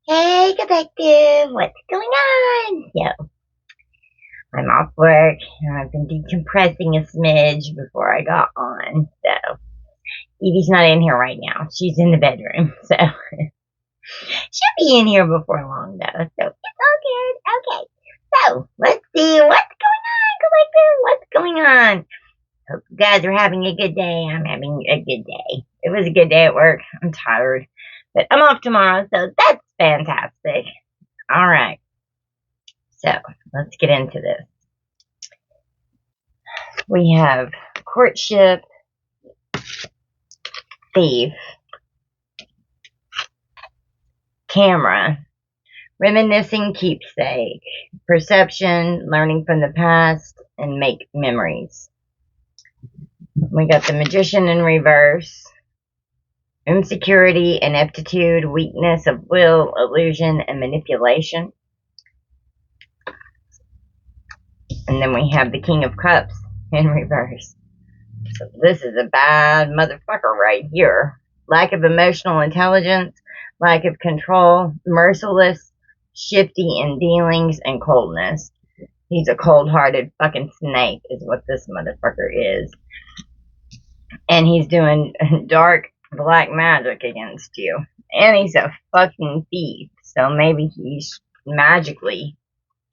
Hey, Collective, what's going on? So, I'm off work, and I've been decompressing a smidge before I got on. So, Evie's not in here right now. She's in the bedroom. So, she'll be in here before long, though. So, it's all good. Okay. So, let's see what's going on, Collective. What's going on? Hope you guys are having a good day. I'm having a good day. It was a good day at work. I'm tired. But I'm off tomorrow, so that's fantastic. All right. So, let's get into this. We have courtship, thief, camera, reminiscing keepsake, perception, learning from the past, and make memories. We got the magician in reverse, insecurity, ineptitude, weakness of will, illusion, and manipulation. And then we have the king of cups in reverse. So this is a bad motherfucker right here. Lack of emotional intelligence, lack of control, merciless, shifty in dealings, and coldness. He's a cold-hearted fucking snake is what this motherfucker is. And he's doing dark black magic against you. And he's a fucking thief. So maybe he's magically,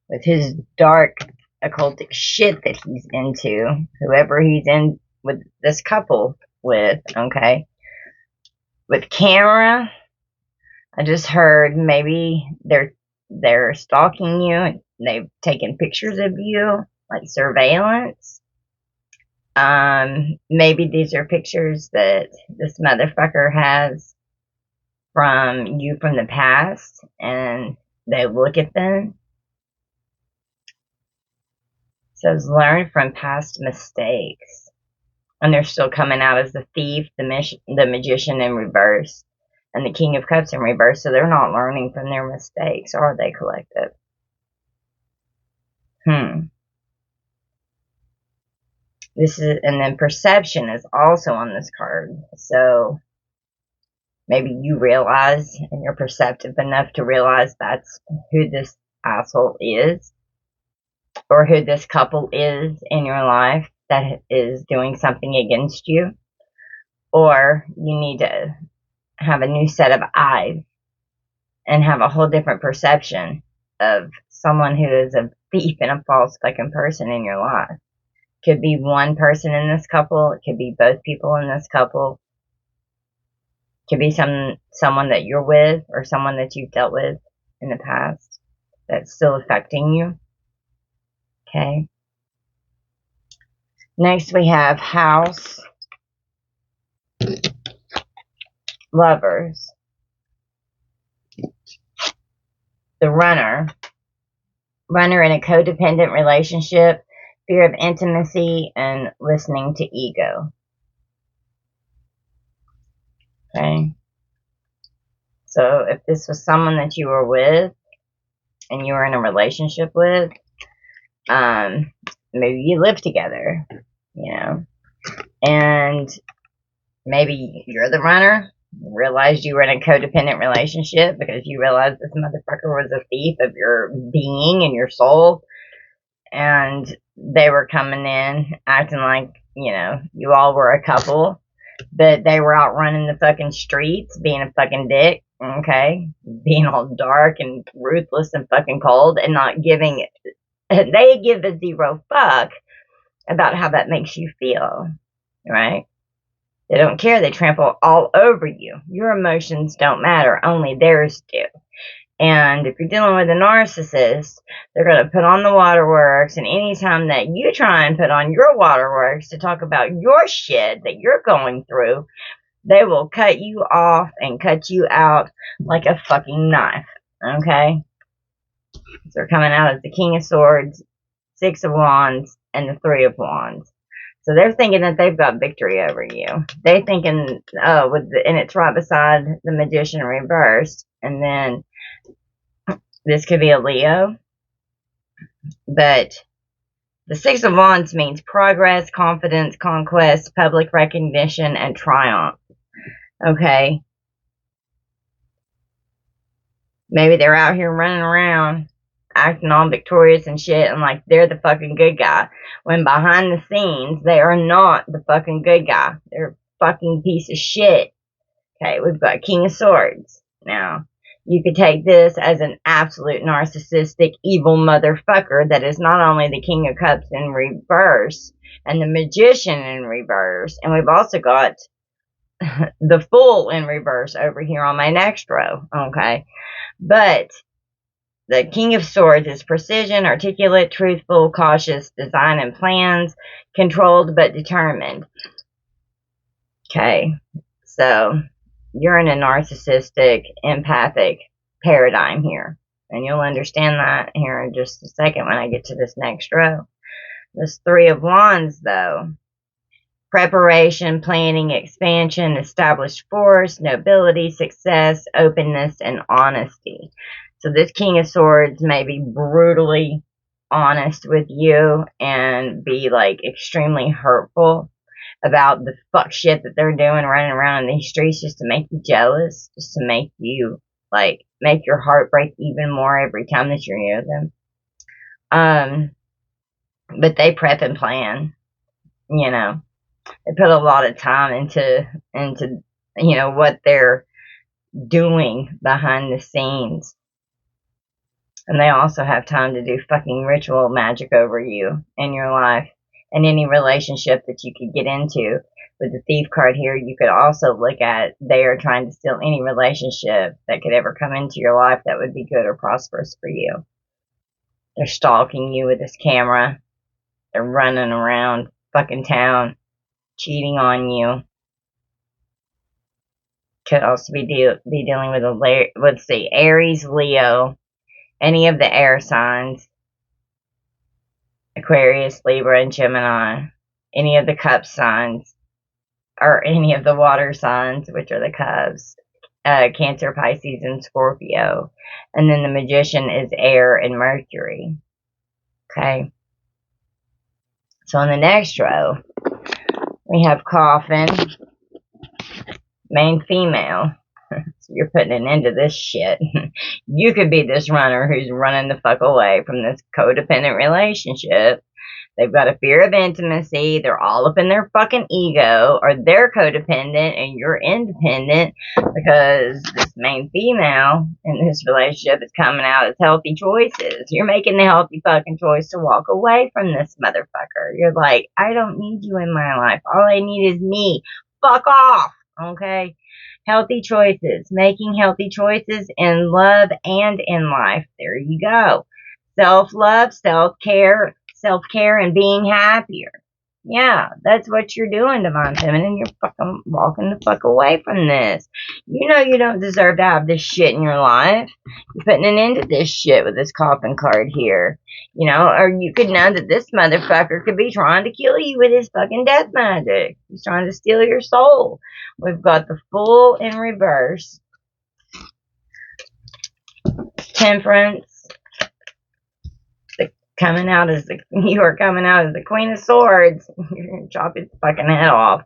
with his dark occultic shit that he's into, whoever he's in with this couple with, okay? With camera, I just heard maybe they're stalking you and they've taken pictures of you, like surveillance. Maybe these are pictures that this motherfucker has from you from the past and they look at them. It says learn from past mistakes. And they're still coming out as the thief, the magician in reverse, and the king of cups in reverse. So they're not learning from their mistakes, are they, Collective? This is, and then perception is also on this card. So maybe you realize, and you're perceptive enough to realize that's who this asshole is, or who this couple is in your life that is doing something against you, or you need to have a new set of eyes and have a whole different perception of someone who is a thief and a false fucking person in your life. Could be one person in this couple, it could be both people in this couple, it could be someone that you're with or someone that you've dealt with in the past that's still affecting you. Okay. Next we have house, lovers, the runner in a codependent relationship, fear of intimacy, and listening to ego. Okay. So if this was someone that you were with and you were in a relationship with, maybe you live together, you know, and maybe you're the runner, realized you were in a codependent relationship because you realized this motherfucker was a thief of your being and your soul, and they were coming in acting like, you know, you all were a couple, but they were out running the fucking streets being a fucking dick, okay, being all dark and ruthless and fucking cold and not giving it. They give a zero fuck about how that makes you feel, right? They don't care. They trample all over you. Your emotions don't matter. Only theirs do. And if you're dealing with a narcissist, they're going to put on the waterworks. And anytime that you try and put on your waterworks to talk about your shit that you're going through, they will cut you off and cut you out like a fucking knife. Okay? So they're coming out as the King of Swords, Six of Wands, and the Three of Wands. So they're thinking that they've got victory over you. They're thinking, oh, and it's right beside the magician in reverse. And then this could be a Leo. But the Six of Wands means progress, confidence, conquest, public recognition, and triumph. Okay? Maybe they're out here running around, acting all victorious and shit, and like they're the fucking good guy. When behind the scenes, they are not the fucking good guy. They're a fucking piece of shit. Okay, we've got King of Swords. Now, you could take this as an absolute narcissistic, evil motherfucker that is not only the King of Cups in reverse and the Magician in reverse, and we've also got the Fool in reverse over here on my next row. Okay, but the King of Swords is precision, articulate, truthful, cautious, design and plans, controlled but determined. Okay, so you're in a narcissistic, empathic paradigm here. And you'll understand that here in just a second when I get to this next row. This Three of Wands, though. Preparation, planning, expansion, established force, nobility, success, openness, and honesty. So this King of Swords may be brutally honest with you and be like extremely hurtful about the fuck shit that they're doing running around in these streets just to make you jealous, just to make you like make your heart break even more every time that you're near them. But they prep and plan, you know. They put a lot of time into you know what they're doing behind the scenes. And they also have time to do fucking ritual magic over you in your life and any relationship that you could get into. With the Thief card here, you could also look at they are trying to steal any relationship that could ever come into your life that would be good or prosperous for you. They're stalking you with this camera. They're running around fucking town, cheating on you. Could also be dealing with let's see, Aries, Leo, any of the air signs, Aquarius, Libra, and Gemini, any of the cup signs, or any of the water signs, which are the Cubs, Cancer, Pisces, and Scorpio. And then the Magician is air and Mercury. Okay. So in the next row, we have Coffin, main female. So you're putting an end to this shit. You could be this runner who's running the fuck away from this codependent relationship. They've got a fear of intimacy. They're all up in their fucking ego, or they're codependent and you're independent because this main female in this relationship is coming out as healthy choices. You're making the healthy fucking choice to walk away from this motherfucker. You're like, I don't need you in my life. All I need is me. Fuck off. Okay? Healthy choices. Making healthy choices in love and in life. There you go. Self-love, self-care, and being happier. Yeah, that's what you're doing, Divine Feminine. You're fucking walking the fuck away from this. You know you don't deserve to have this shit in your life. You're putting an end to this shit with this Coffin card here. You know, or you could know that this motherfucker could be trying to kill you with his fucking death magic. He's trying to steal your soul. We've got the Fool in reverse. Temperance. You are coming out as the Queen of Swords. You're going to chop his fucking head off.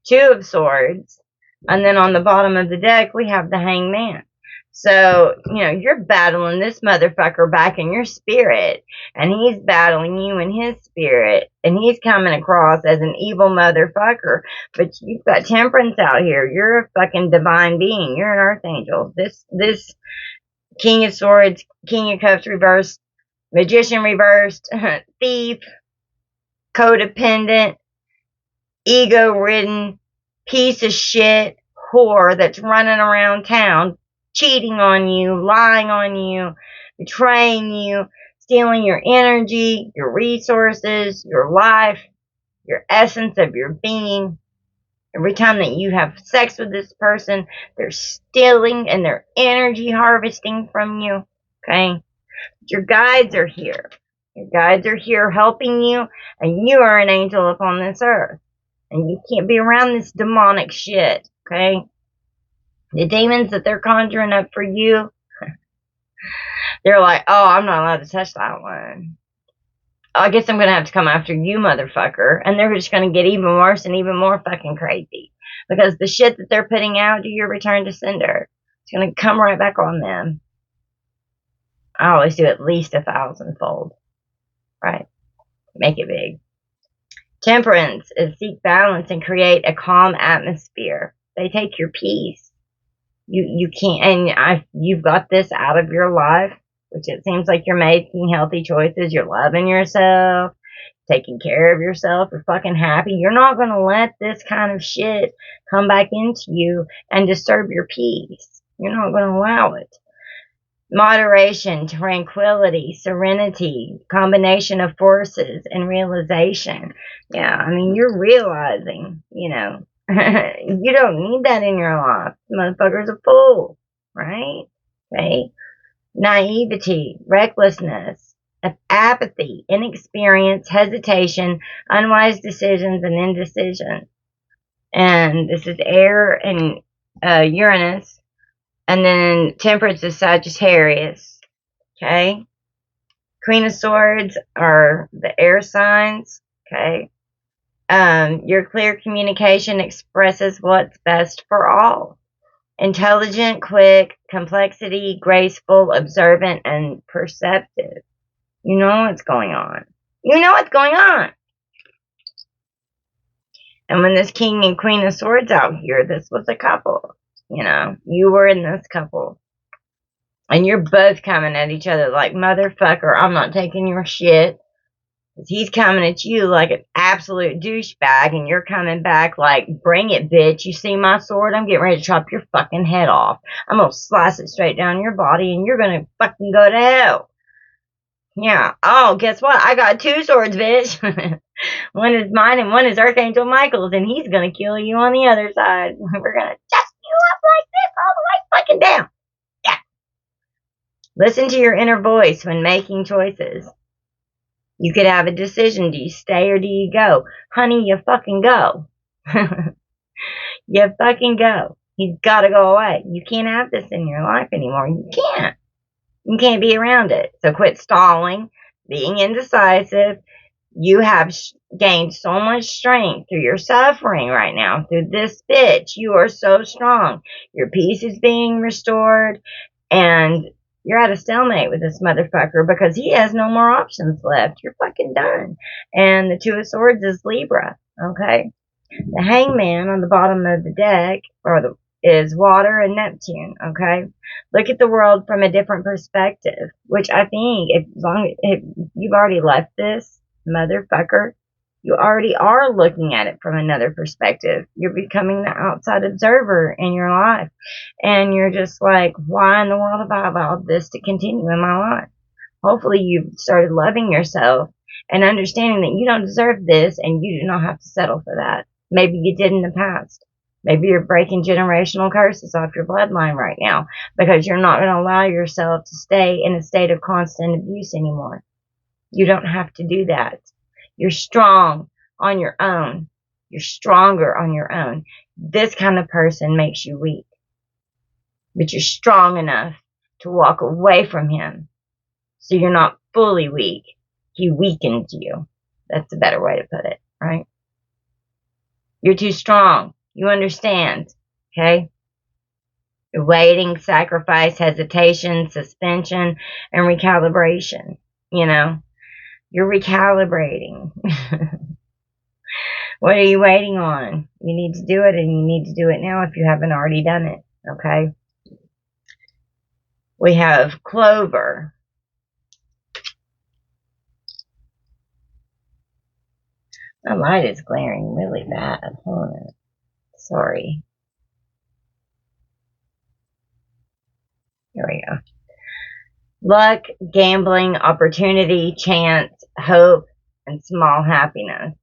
Two of Swords. And then on the bottom of the deck, we have the Hangman. So, you know, you're battling this motherfucker back in your spirit. And he's battling you in his spirit. And he's coming across as an evil motherfucker. But you've got Temperance out here. You're a fucking divine being. You're an archangel. This King of Swords, King of Cups reversed, Magician reversed, thief, codependent, ego-ridden, piece of shit, whore that's running around town, cheating on you, lying on you, betraying you, stealing your energy, your resources, your life, your essence of your being. Every time that you have sex with this person, they're stealing and they're energy harvesting from you, okay? Your guides are here. Your guides are here helping you, and you are an angel upon this earth. And you can't be around this demonic shit, okay? The demons that they're conjuring up for you, they're like, oh, I'm not allowed to touch that one. I guess I'm going to have to come after you, motherfucker. And they're just going to get even worse and even more fucking crazy. Because the shit that they're putting out, you're return to sender. It's going to come right back on them. I always do at least 1,000-fold. Right? Make it big. Temperance is seek balance and create a calm atmosphere. They take your peace. You can't, and you've got this out of your life, which it seems like you're making healthy choices. You're loving yourself, taking care of yourself. You're fucking happy. You're not going to let this kind of shit come back into you and disturb your peace. You're not going to allow it. Moderation, tranquility, serenity, combination of forces and realization. Yeah, I mean, you're realizing, you don't need that in your life. Motherfucker's a fool, right? Okay? Naivety, recklessness, apathy, inexperience, hesitation, unwise decisions, and indecision. And this is air and Uranus. And then Temperance is Sagittarius. Okay? Queen of Swords are the air signs. Okay? Your clear communication expresses what's best for all. Intelligent, quick, complexity, graceful, observant, and perceptive. You know what's going on. You know what's going on. And when this King and Queen of Swords out here, this was a couple. You were in this couple. And you're both coming at each other like, motherfucker, I'm not taking your shit. He's coming at you like an absolute douchebag, and you're coming back like, bring it, bitch. You see my sword? I'm getting ready to chop your fucking head off. I'm going to slice it straight down your body, and you're going to fucking go to hell. Yeah. Oh, guess what? I got 2 swords, bitch. One is mine, and one is Archangel Michael's, and he's going to kill you on the other side. We're going to dust you up like this all the way fucking down. Yeah. Listen to your inner voice when making choices. You could have a decision. Do you stay or do you go? Honey, you fucking go. You fucking go. He's got to go away. You can't have this in your life anymore. You can't. You can't be around it. So quit stalling, being indecisive. You have gained so much strength through your suffering right now, through this bitch. You are so strong. Your peace is being restored, and you're at a stalemate with this motherfucker because he has no more options left. You're fucking done. And the 2 of Swords is Libra, okay? The Hangman on the bottom of the deck is Water and Neptune, okay? Look at the world from a different perspective, which I think if you've already left this motherfucker, you already are looking at it from another perspective. You're becoming the outside observer in your life. And you're just like, why in the world have I allowed this to continue in my life? Hopefully you've started loving yourself and understanding that you don't deserve this and you do not have to settle for that. Maybe you did in the past. Maybe you're breaking generational curses off your bloodline right now because you're not going to allow yourself to stay in a state of constant abuse anymore. You don't have to do that. You're strong on your own. You're stronger on your own. This kind of person makes you weak. But you're strong enough to walk away from him. So you're not fully weak. He weakens you. That's a better way to put it, right? You're too strong. You understand, okay? You're waiting, sacrifice, hesitation, suspension, and recalibration. You're recalibrating. What are you waiting on? You need to do it, and you need to do it now if you haven't already done it, okay? We have Clover. My light is glaring really bad. Hold on. Sorry. Here we go. Luck, gambling, opportunity, chance, hope, and small happiness.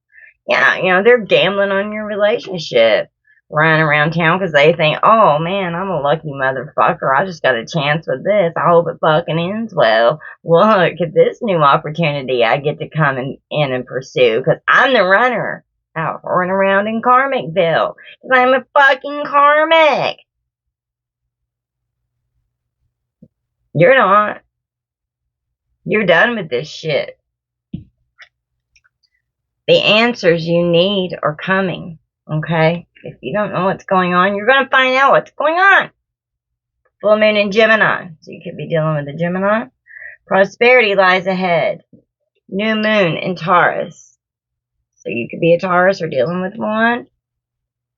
Yeah, they're gambling on your relationship. Running around town because they think, oh man, I'm a lucky motherfucker. I just got a chance with this. I hope it fucking ends well. Look at this new opportunity I get to come in and pursue because I'm the runner out running around in Karmicville because I'm a fucking karmic. You're not. You're done with this shit. The answers you need are coming, okay? If you don't know what's going on, you're going to find out what's going on. Full moon in Gemini. So you could be dealing with a Gemini. Prosperity lies ahead. New moon in Taurus. So you could be a Taurus or dealing with one.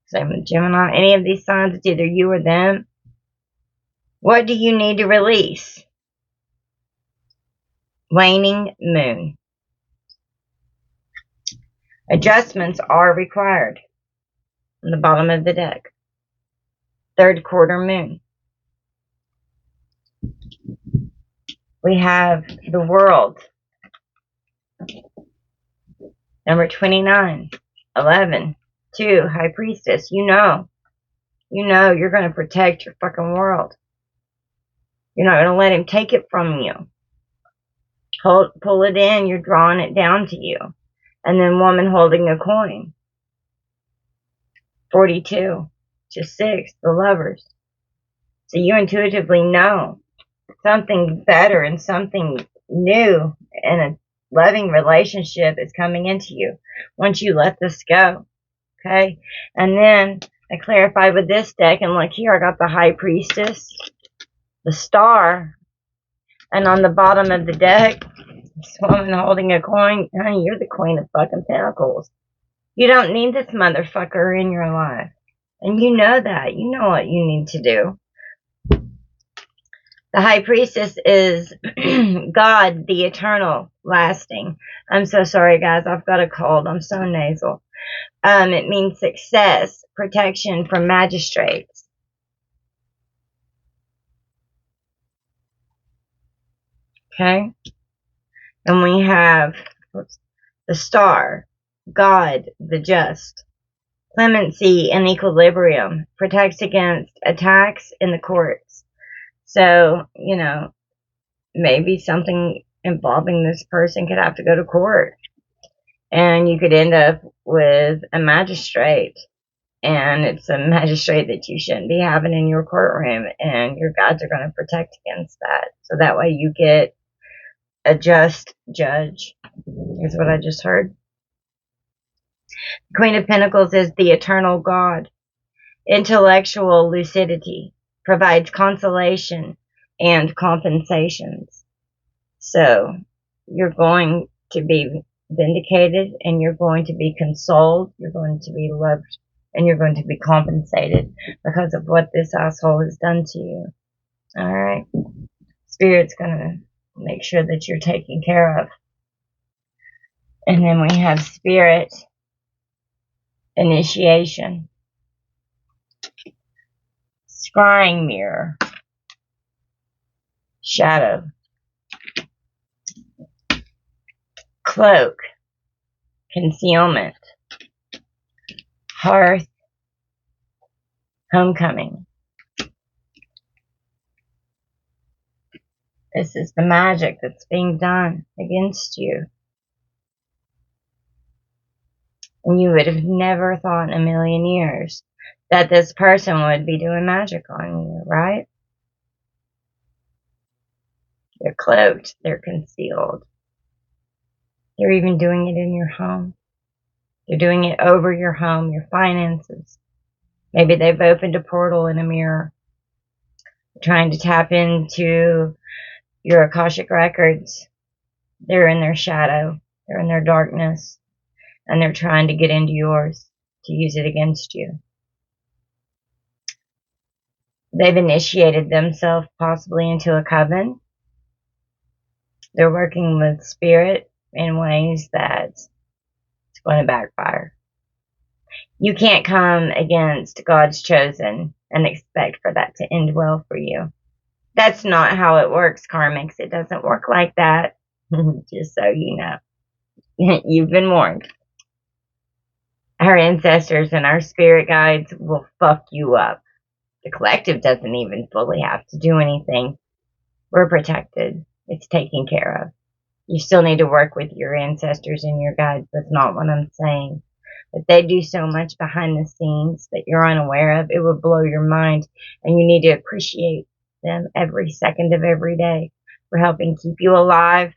Same with Gemini. Any of these signs, it's either you or them. What do you need to release? Waning moon. Adjustments are required. On the bottom of the deck. Third quarter moon. We have the world. Number 29. 11. 2. High priestess. You know you're going to protect your fucking world. You're not going to let him take it from you. Pull it in. You're drawing it down to you. And then woman holding a coin. 42 to 6. The lovers. So you intuitively know something better and something new and a loving relationship is coming into you once you let this go. Okay? And then I clarified with this deck, and look here, I got the High Priestess, the Star, and on the bottom of the deck, this woman holding a coin. Honey, you're the Queen of fucking Pentacles. You don't need this motherfucker in your life. And you know that. You know what you need to do. The High Priestess is God, the eternal, lasting. I'm so sorry, guys. I've got a cold. I'm so nasal. It means success, protection from magistrates. Okay? And we have the Star, God, the just. Clemency and equilibrium. Protects against attacks in the courts. So, maybe something involving this person could have to go to court. And you could end up with a magistrate. And it's a magistrate that you shouldn't be having in your courtroom. And your gods are going to protect against that. So that way you get a just judge. Is what I just heard. The Queen of Pentacles is the eternal God. Intellectual lucidity. Provides consolation and compensations. So you're going to be vindicated, and you're going to be consoled, you're going to be loved, and you're going to be compensated because of what this asshole has done to you. Alright? Spirit's going to make sure that you're taken care of. And then we have Spirit initiation. Scrying mirror. Shadow. Cloak. Concealment. Hearth. Homecoming. This is the magic that's being done against you. And you would have never thought in a million years that this person would be doing magic on you, right? They're cloaked. They're concealed. They're even doing it in your home. They're doing it over your home, your finances. Maybe they've opened a portal in a mirror. They're trying to tap into your Akashic records. They're in their shadow. They're in their darkness. And they're trying to get into yours to use it against you. They've initiated themselves possibly into a coven. They're working with spirit in ways that it's going to backfire. You can't come against God's chosen and expect for that to end well for you. That's not how it works, karmics. It doesn't work like that. Just so you know. You've been warned. Our ancestors and our spirit guides will fuck you up. The collective doesn't even fully have to do anything. We're protected. It's taken care of. You still need to work with your ancestors and your guides. That's not what I'm saying. But they do so much behind the scenes that you're unaware of. It would blow your mind. And you need to appreciate them every second of every day for helping keep you alive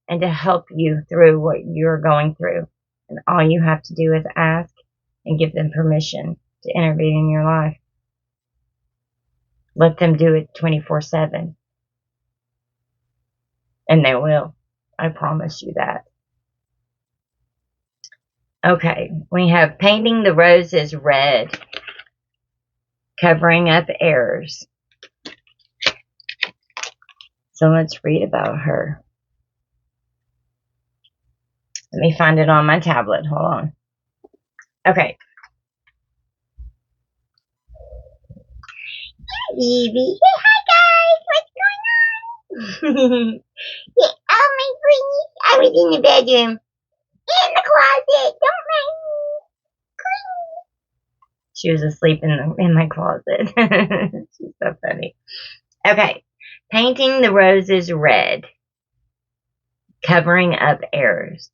and to help you through what you're going through. And all you have to do is ask and give them permission to intervene in your life. Let them do it 24/7. And they will. I promise you that. Okay, we have painting the roses red, covering up errors. So let's read about her. Let me find it on my tablet. Hold on. Okay. Evie. Say hi, guys. What's going on? Yeah, oh, my goodness. I was in the bedroom. In the closet. Don't mind me. She was asleep in my closet. She's so funny. Okay. Painting the roses red, covering up errors.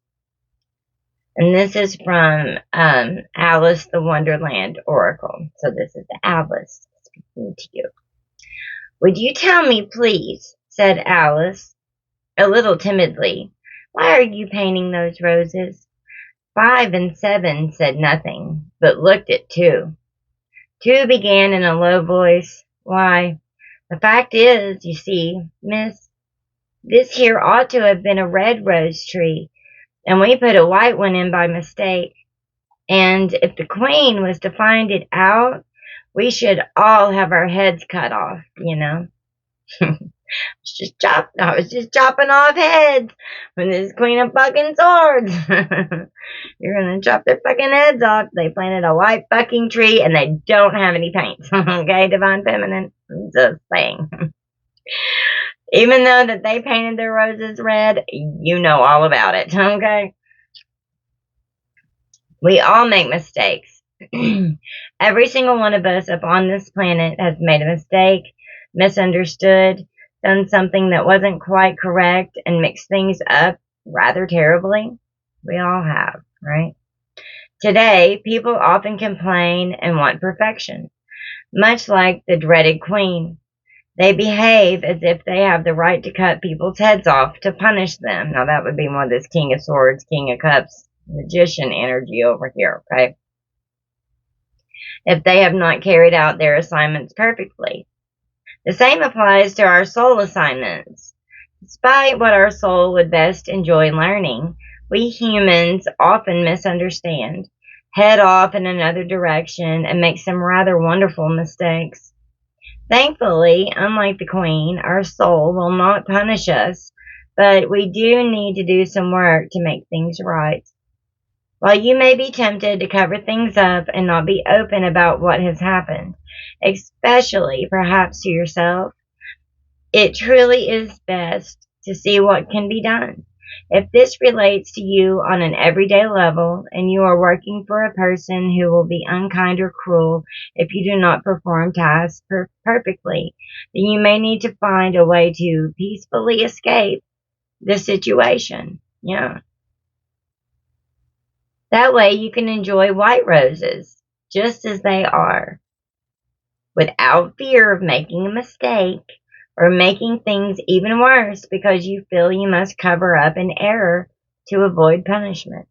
And this is from Alice the Wonderland Oracle. So this is Alice speaking to you. Would you tell me, please, said Alice, a little timidly, why are you painting those roses? 5 and 7 said nothing, but looked at 2. 2 began in a low voice, why, the fact is, you see, miss, this here ought to have been a red rose tree, and we put a white one in by mistake. And if the queen was to find it out, we should all have our heads cut off, you know. I was just chopping off heads when this queen of fucking swords. You're gonna chop their fucking heads off. They planted a white fucking tree and they don't have any paint. Okay, Divine Feminine? Just saying. Even though that they painted their roses red, you know all about it, okay? We all make mistakes. Every single one of us upon this planet has made a mistake, misunderstood, done something that wasn't quite correct, and mixed things up rather terribly. We all have, right? Today, people often complain and want perfection, much like the dreaded queen. They behave as if they have the right to cut people's heads off to punish them. Now that would be more this King of Swords, King of Cups, magician energy over here, okay? If they have not carried out their assignments perfectly. The same applies to our soul assignments. Despite what our soul would best enjoy learning, we humans often misunderstand, head off in another direction, and make some rather wonderful mistakes. Thankfully, unlike the queen, our soul will not punish us, but we do need to do some work to make things right. While you may be tempted to cover things up and not be open about what has happened, especially perhaps to yourself, it truly is best to see what can be done. If this relates to you on an everyday level and you are working for a person who will be unkind or cruel if you do not perform tasks perfectly, then you may need to find a way to peacefully escape the situation. Yeah. That way you can enjoy white roses just as they are, without fear of making a mistake or making things even worse because you feel you must cover up an error to avoid punishment.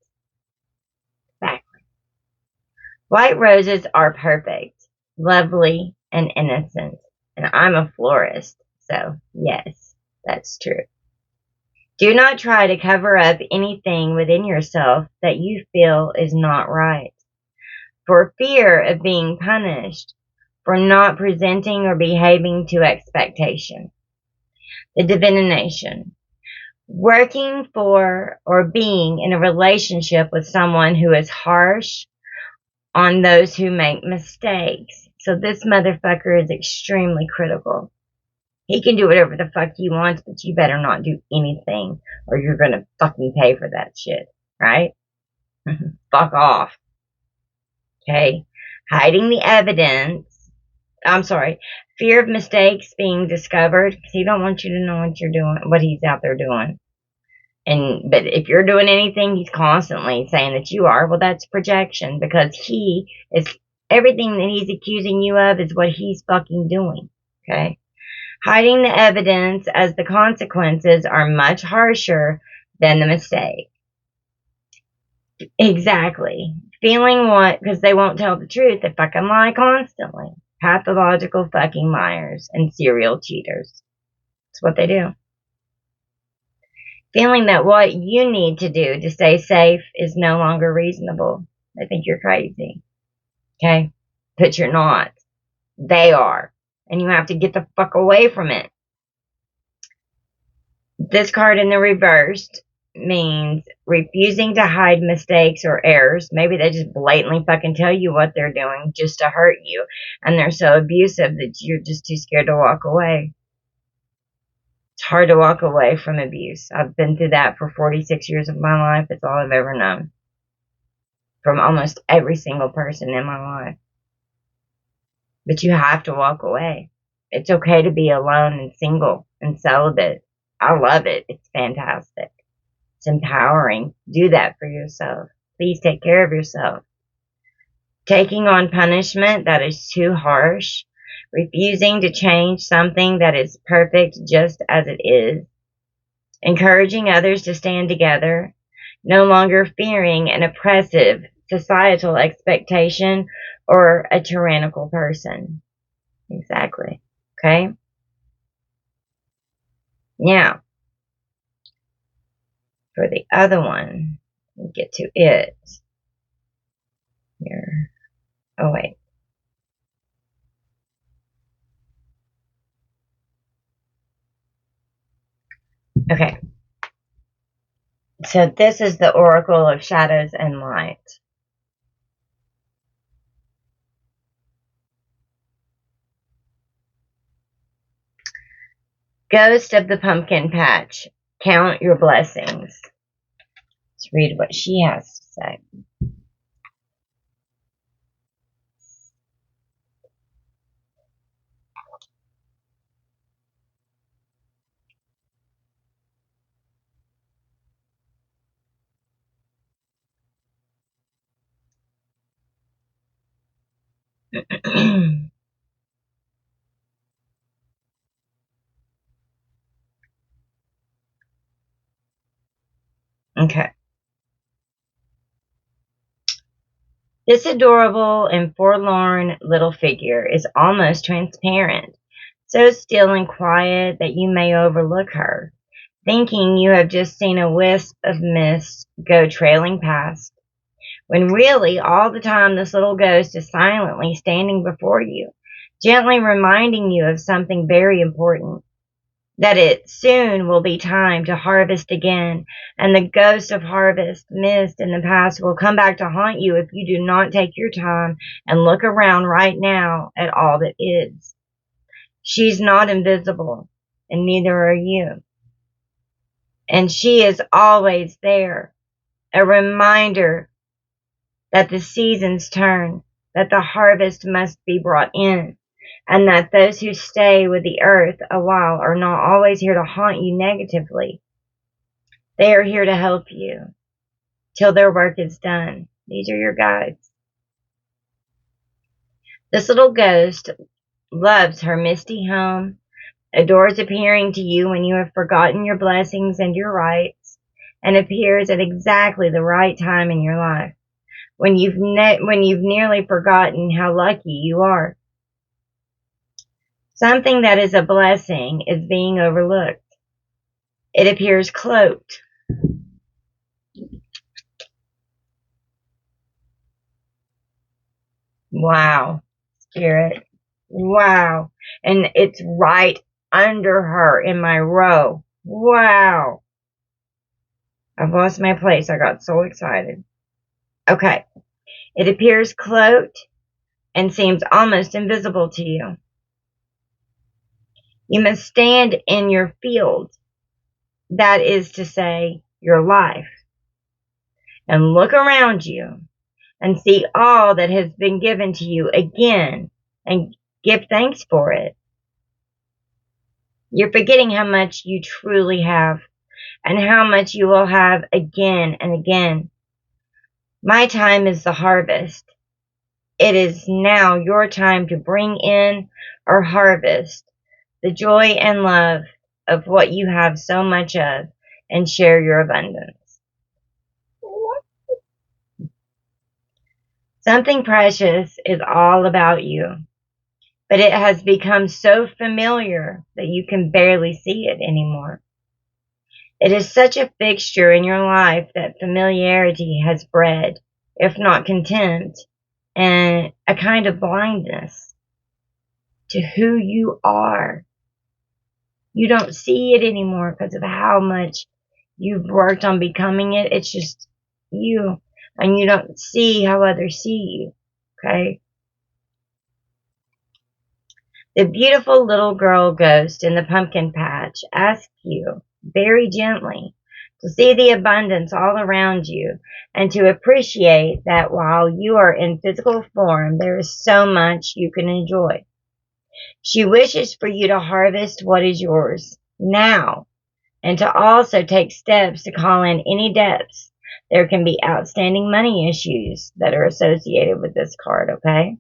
Exactly. White roses are perfect, lovely, and innocent. And I'm a florist, so yes, that's true. Do not try to cover up anything within yourself that you feel is not right, for fear of being punished for not presenting or behaving to expectation. The divination. Working for or being in a relationship with someone who is harsh on those who make mistakes. So this motherfucker is extremely critical. He can do whatever the fuck he wants, but you better not do anything or you're gonna fucking pay for that shit, right? Fuck off. Okay? Hiding the evidence. Fear of mistakes being discovered, because he don't want you to know what you're doing, what he's out there doing. But if you're doing anything, he's constantly saying that you are. Well, that's projection, because he is, everything that he's accusing you of is what he's fucking doing. Okay? Hiding the evidence, as the consequences are much harsher than the mistake. Exactly. Feeling what, because they won't tell the truth. They fucking lie constantly. Pathological fucking liars and serial cheaters. That's what they do. Feeling that what you need to do to stay safe is no longer reasonable. They think you're crazy. Okay? But you're not. They are. And you have to get the fuck away from it. This card in the reversed means refusing to hide mistakes or errors. Maybe they just blatantly fucking tell you what they're doing just to hurt you. And they're so abusive that you're just too scared to walk away. It's hard to walk away from abuse. I've been through that for 46 years of my life. It's all I've ever known. From almost every single person in my life. But you have to walk away. It's okay to be alone and single and celibate. I love it. It's fantastic. It's empowering. Do that for yourself. Please take care of yourself. Taking on punishment that is too harsh. Refusing to change something that is perfect just as it is. Encouraging others to stand together. No longer fearing an oppressive societal expectation or a tyrannical person. Exactly. Okay? Now, for the other one, we'll get to it here. Oh, wait. Okay. So this is the Oracle of Shadows and Light. Ghost of the Pumpkin Patch. Count your blessings. Let's read what she has to say. Okay. This adorable and forlorn little figure is almost transparent, so still and quiet that you may overlook her, thinking you have just seen a wisp of mist go trailing past, when really all the time this little ghost is silently standing before you, gently reminding you of something very important. That it soon will be time to harvest again, and the ghost of harvest missed in the past will come back to haunt you if you do not take your time and look around right now at all that is. She's not invisible, and neither are you. And she is always there, a reminder that the seasons turn, that the harvest must be brought in, and that those who stay with the earth a while are not always here to haunt you negatively. They are here to help you till their work is done. These are your guides. This little ghost loves her misty home, adores appearing to you when you have forgotten your blessings and your rights, and appears at exactly the right time in your life, when you've nearly forgotten how lucky you are. Something that is a blessing is being overlooked. It appears cloaked. Wow, Spirit. Wow. And it's right under her in my row. Wow. I've lost my place. I got so excited. Okay. It appears cloaked and seems almost invisible to you. You must stand in your field. That is to say, your life. And look around you and see all that has been given to you again and give thanks for it. You're forgetting how much you truly have and how much you will have again and again. My time is the harvest. It is now your time to bring in or harvest the joy and love of what you have so much of and share your abundance. Something precious is all about you, but it has become so familiar that you can barely see it anymore. It is such a fixture in your life that familiarity has bred, if not contempt, and a kind of blindness to who you are. You don't see it anymore because of how much you've worked on becoming it. It's just you, and you don't see how others see you. Okay? The beautiful little girl ghost in the pumpkin patch asks you very gently to see the abundance all around you and to appreciate that while you are in physical form, there is so much you can enjoy. She wishes for you to harvest what is yours now and to also take steps to call in any debts. There can be outstanding money issues that are associated with this card, okay?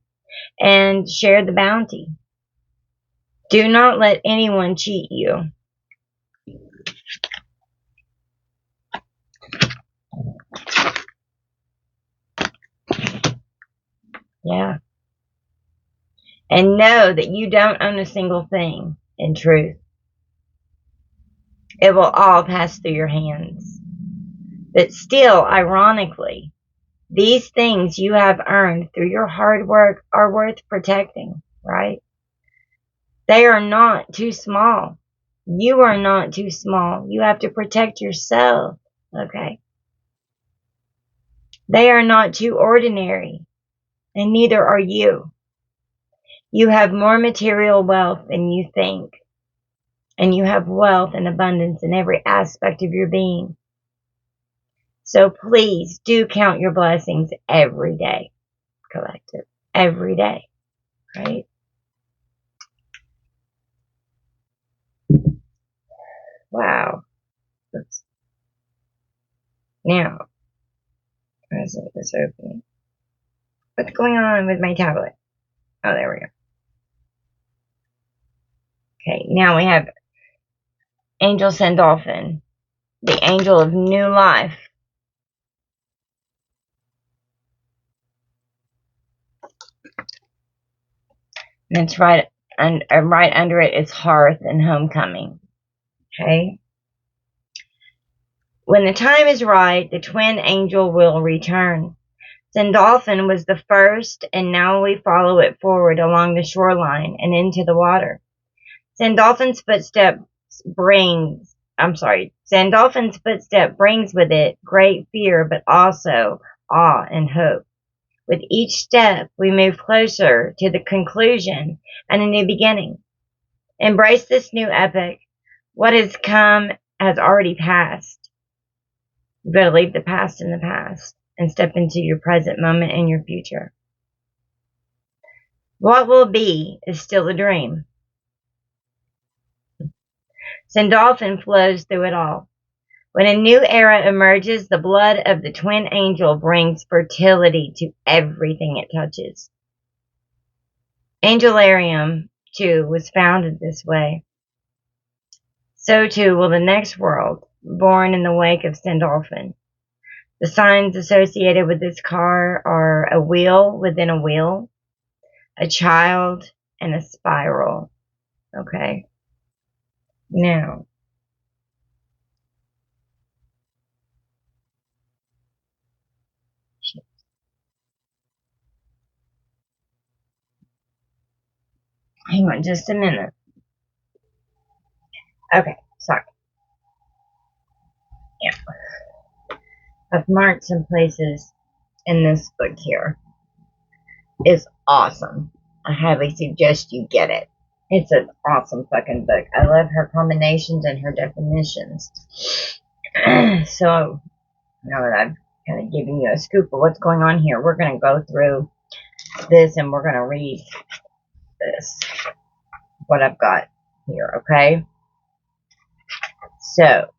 And share the bounty. Do not let anyone cheat you. Yeah. And know that you don't own a single thing, in truth. It will all pass through your hands. But still, ironically, these things you have earned through your hard work are worth protecting, right? They are not too small. You are not too small. You have to protect yourself, okay? They are not too ordinary, and neither are you. You have more material wealth than you think, and you have wealth and abundance in every aspect of your being. So please do count your blessings every day, collective. Every day, right? Wow. Now, present is opening. What's going on with my tablet? Oh, there we go. Okay, now we have Angel Sandolphin, the angel of new life. And it's right under it is hearth and homecoming. Okay? When the time is right, the twin angel will return. Sandolphin was the first, and now we follow it forward along the shoreline and into the water. Sandolphin's footstep brings with it great fear, but also awe and hope. With each step, we move closer to the conclusion and a new beginning. Embrace this new epic. What has come has already passed. You've got to leave the past in the past and step into your present moment and your future. What will be is still a dream. Sandolphin flows through it all. When a new era emerges, the blood of the twin angel brings fertility to everything it touches. Angelarium, too, was founded this way. So, too, will the next world, born in the wake of Sandolphin. The signs associated with this car are a wheel within a wheel, a child, and a spiral. Okay? Now, hang on just a minute. Okay, sorry. Yeah. I've marked some places in this book here. It's awesome. I highly suggest you get it. It's an awesome fucking book. I love her combinations and her definitions. So, now that I've kind of given you a scoop of what's going on here, we're going to go through this and we're going to read this, what I've got here, okay? So,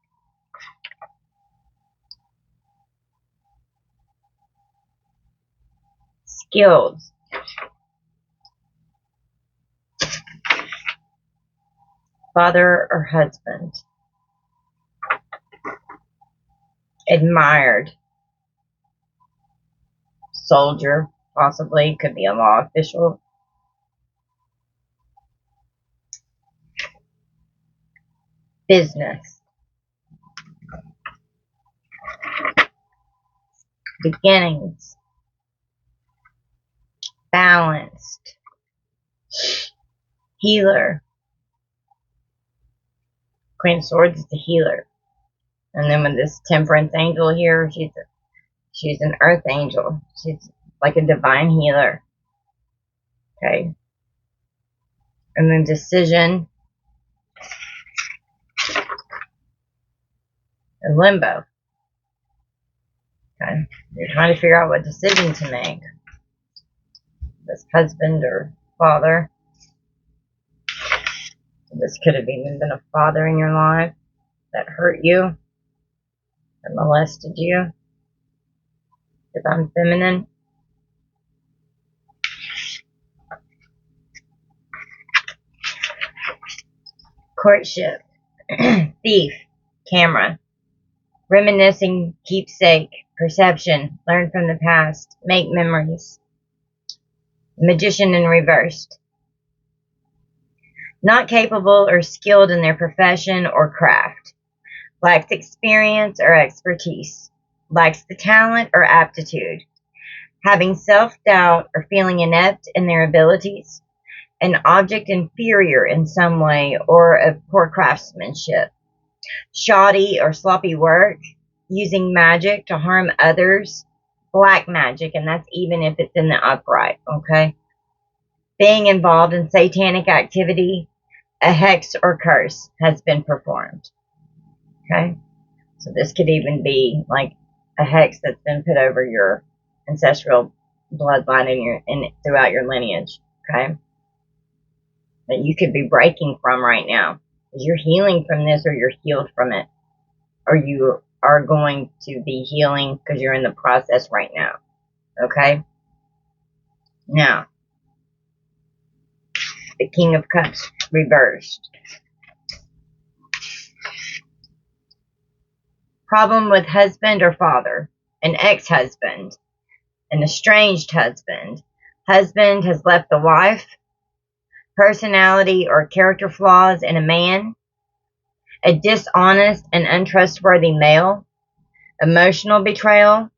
skills. Father or husband. Admired. Soldier, possibly, could be a law official. Business. beginnings, balanced, healer. Queen of Swords is the healer. And then with this Temperance angel here, she's an earth angel. She's like a divine healer. Okay. And then decision and limbo. Okay. You're trying to figure out what decision to make. This husband or father. This could have even been a father in your life that hurt you, that molested you. If I'm feminine. Courtship. Thief. Camera. Reminiscing. Keepsake. Perception. Learn from the past. Make memories. Magician in reversed. Not capable or skilled in their profession or craft. Lacks experience or expertise. Lacks the talent or aptitude. Having self-doubt or feeling inept in their abilities. An object inferior in some way or of poor craftsmanship. Shoddy or sloppy work. Using magic to harm others. Black magic, and that's even if it's in the upright, okay? Being involved in satanic activity. A hex or curse has been performed. Okay? So this could even be like a hex that's been put over your ancestral bloodline throughout your lineage. Okay? That you could be breaking from right now. You're healing from this, or you're healed from it. Or you are going to be healing because you're in the process right now. Okay? Now, the King of Cups reversed. Problem with husband or father. An ex-husband. An estranged husband. Husband has left the wife. Personality or character flaws in a man. A dishonest and untrustworthy male. Emotional betrayal.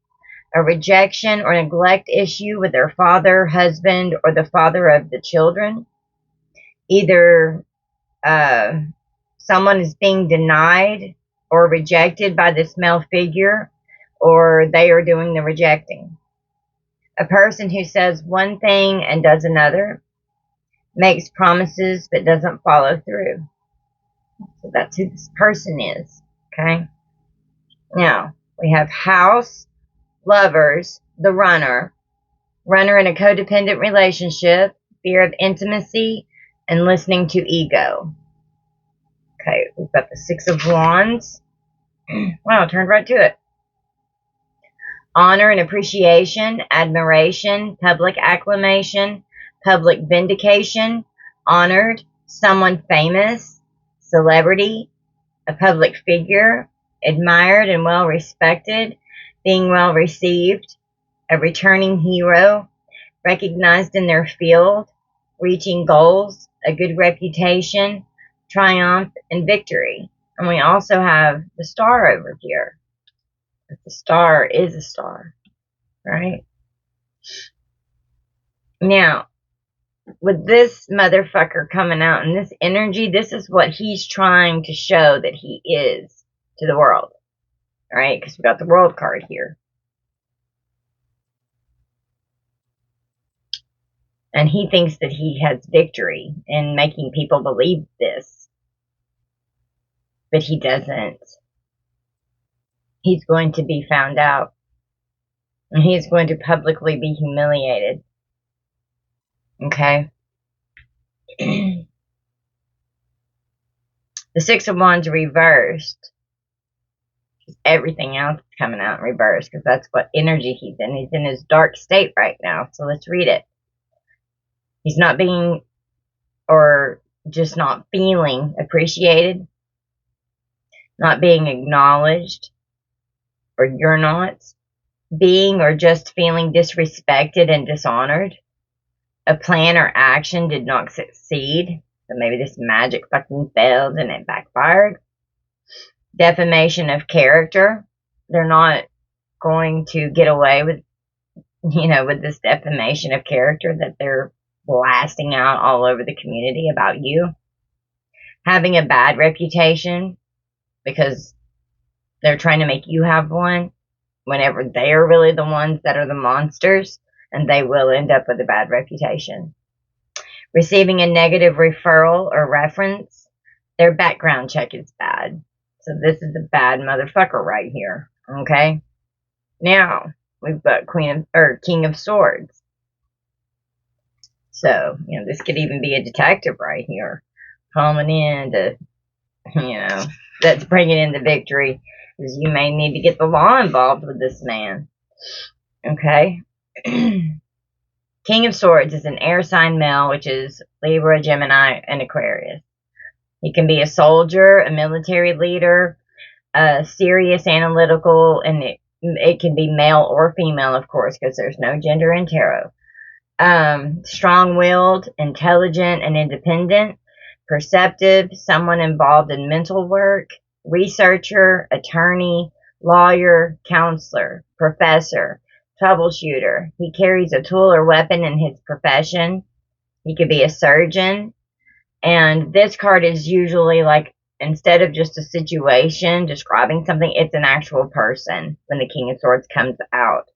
A rejection or neglect issue with their father, husband, or the father of the children. Either someone is being denied or rejected by this male figure, or they are doing the rejecting. A person who says one thing and does another, makes promises but doesn't follow through. So that's who this person is, okay? Now, we have house, lovers, the runner in a codependent relationship, fear of intimacy, and listening to ego. Okay, we've got the Six of Wands. Wow, turned right to it. Honor and appreciation, admiration, public acclamation, public vindication, honored, someone famous, celebrity, a public figure, admired and well respected, being well received, a returning hero, recognized in their field, reaching goals, a good reputation, triumph, and victory. And we also have the star over here. The star is a star, right? Now, with this motherfucker coming out in this energy, this is what he's trying to show that he is to the world, right? Because we got the world card here. And he thinks that he has victory in making people believe this. But he doesn't. He's going to be found out. And he is going to publicly be humiliated. Okay? The Six of Wands reversed. Everything else is coming out in reverse because that's what energy he's in. He's in his dark state right now. So let's read it. He's not being, or just not feeling appreciated, not being acknowledged, or you're not being or just feeling disrespected and dishonored. A plan or action did not succeed. So maybe this magic fucking failed and it backfired. Defamation of character. They're not going to get away with, with this defamation of character that they're blasting out all over the community about you. Having a bad reputation because they're trying to make you have one, whenever they are really the ones that are the monsters, and they will end up with a bad reputation. Receiving a negative referral or reference, their background check is bad. So this is a bad motherfucker right here. Okay? Now, we've got King of Swords. So, this could even be a detective right here. Coming in to, that's bringing in the victory. Because you may need to get the law involved with this man. Okay? King of Swords is an air sign male, which is Libra, Gemini, and Aquarius. He can be a soldier, a military leader, serious, analytical, and it can be male or female, of course, because there's no gender in tarot. Strong-willed, intelligent, and independent, perceptive, someone involved in mental work, researcher, attorney, lawyer, counselor, professor, troubleshooter. He carries a tool or weapon in his profession. He could be a surgeon. And this card is usually like, instead of just a situation describing something, it's an actual person when the King of Swords comes out.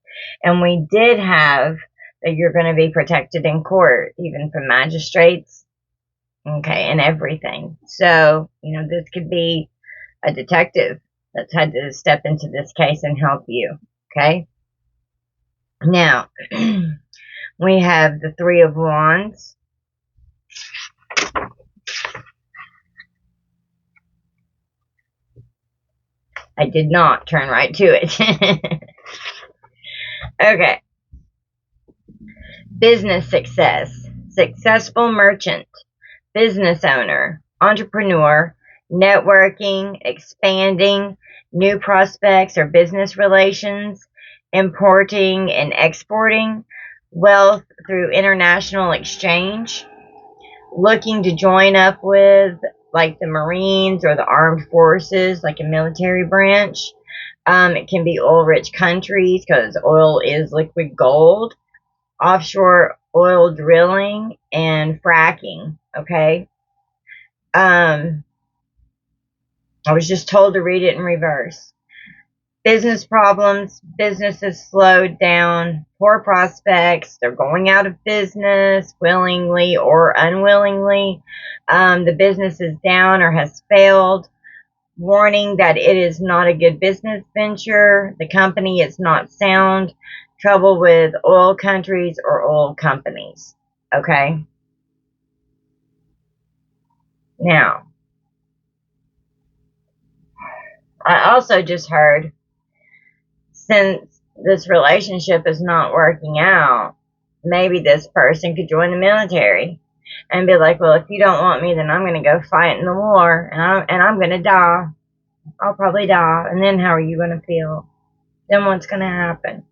And we did have that you're going to be protected in court, even from magistrates, okay, and everything. So, this could be a detective that's had to step into this case and help you, okay? Now, we have the Three of Wands. I did not turn right to it. Okay. Business success. Successful merchant. Business owner. Entrepreneur. Networking. Expanding. New prospects or business relations. Importing and exporting. Wealth through international exchange. Looking to join up with like the Marines or the armed forces, like a military branch. It can be oil-rich countries because oil is liquid gold. Offshore oil drilling and fracking, okay? I was just told to read it in reverse. Business problems, businesses slowed down, poor prospects, they're going out of business willingly or unwillingly. The business is down or has failed. Warning that it is not a good business venture. The company is not sound. Trouble with oil countries or oil companies. Okay? Now, I also just heard, since this relationship is not working out, maybe this person could join the military and be like, well, if you don't want me, then I'm going to go fight in the war, and I'm going to die. I'll probably die, and then how are you going to feel? Then what's going to happen?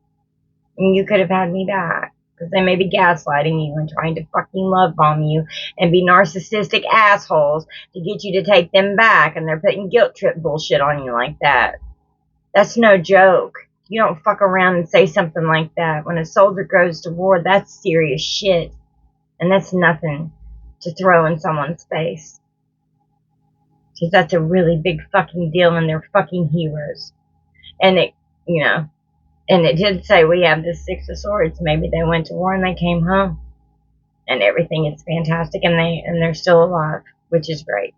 And you could have had me back, because they may be gaslighting you and trying to fucking love bomb you and be narcissistic assholes to get you to take them back, and they're putting guilt trip bullshit on you like that. That's no joke. You don't fuck around and say something like that. When a soldier goes to war, that's serious shit. And that's nothing to throw in someone's face. Because that's a really big fucking deal, and they're fucking heroes. And it, and it did say we have this Six of Swords. Maybe they went to war and they came home. And everything is fantastic, and they're still alive, which is great.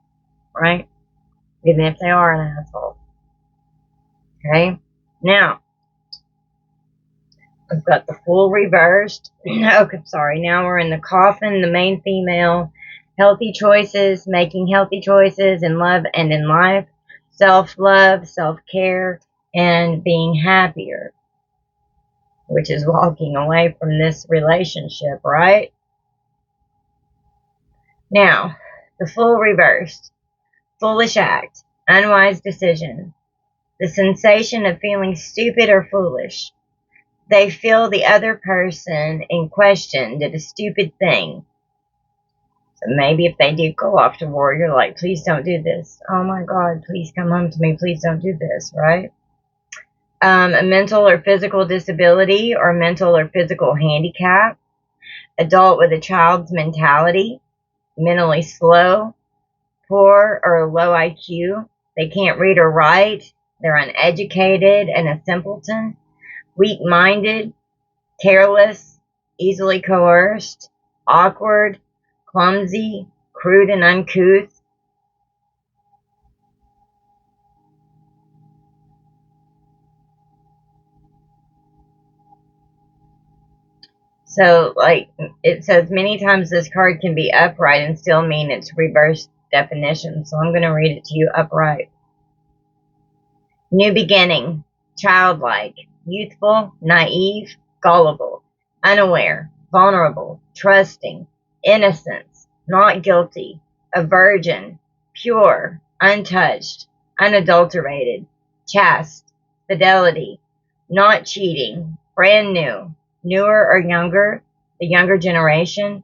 Right? Even if they are an asshole. Okay? Now, I've got the Fool reversed. Okay, sorry. Now we're in the Coffin, the main female. Healthy choices, making healthy choices in love and in life. Self-love, self-care, and being happier. Which is walking away from this relationship, right? Now, the Fool reversed. Foolish act. Unwise decision. The sensation of feeling stupid or foolish. They feel the other person in question did a stupid thing. So maybe if they did go off to war, you're like, please don't do this. Oh my God, please come home to me. Please don't do this, right? A mental or physical disability or mental or physical handicap. Adult with a child's mentality. Mentally slow. Poor or low IQ. They can't read or write. They're uneducated and a simpleton. Weak-minded. Careless. Easily coerced. Awkward. Clumsy. Crude and uncouth. So, like, it says many times this card can be upright and still mean its reverse definition. So I'm going to read it to you upright. New beginning, childlike, youthful, naive, gullible, unaware, vulnerable, trusting, innocence, not guilty, a virgin, pure, untouched, unadulterated, chaste, fidelity, not cheating, brand new, newer or younger, the younger generation,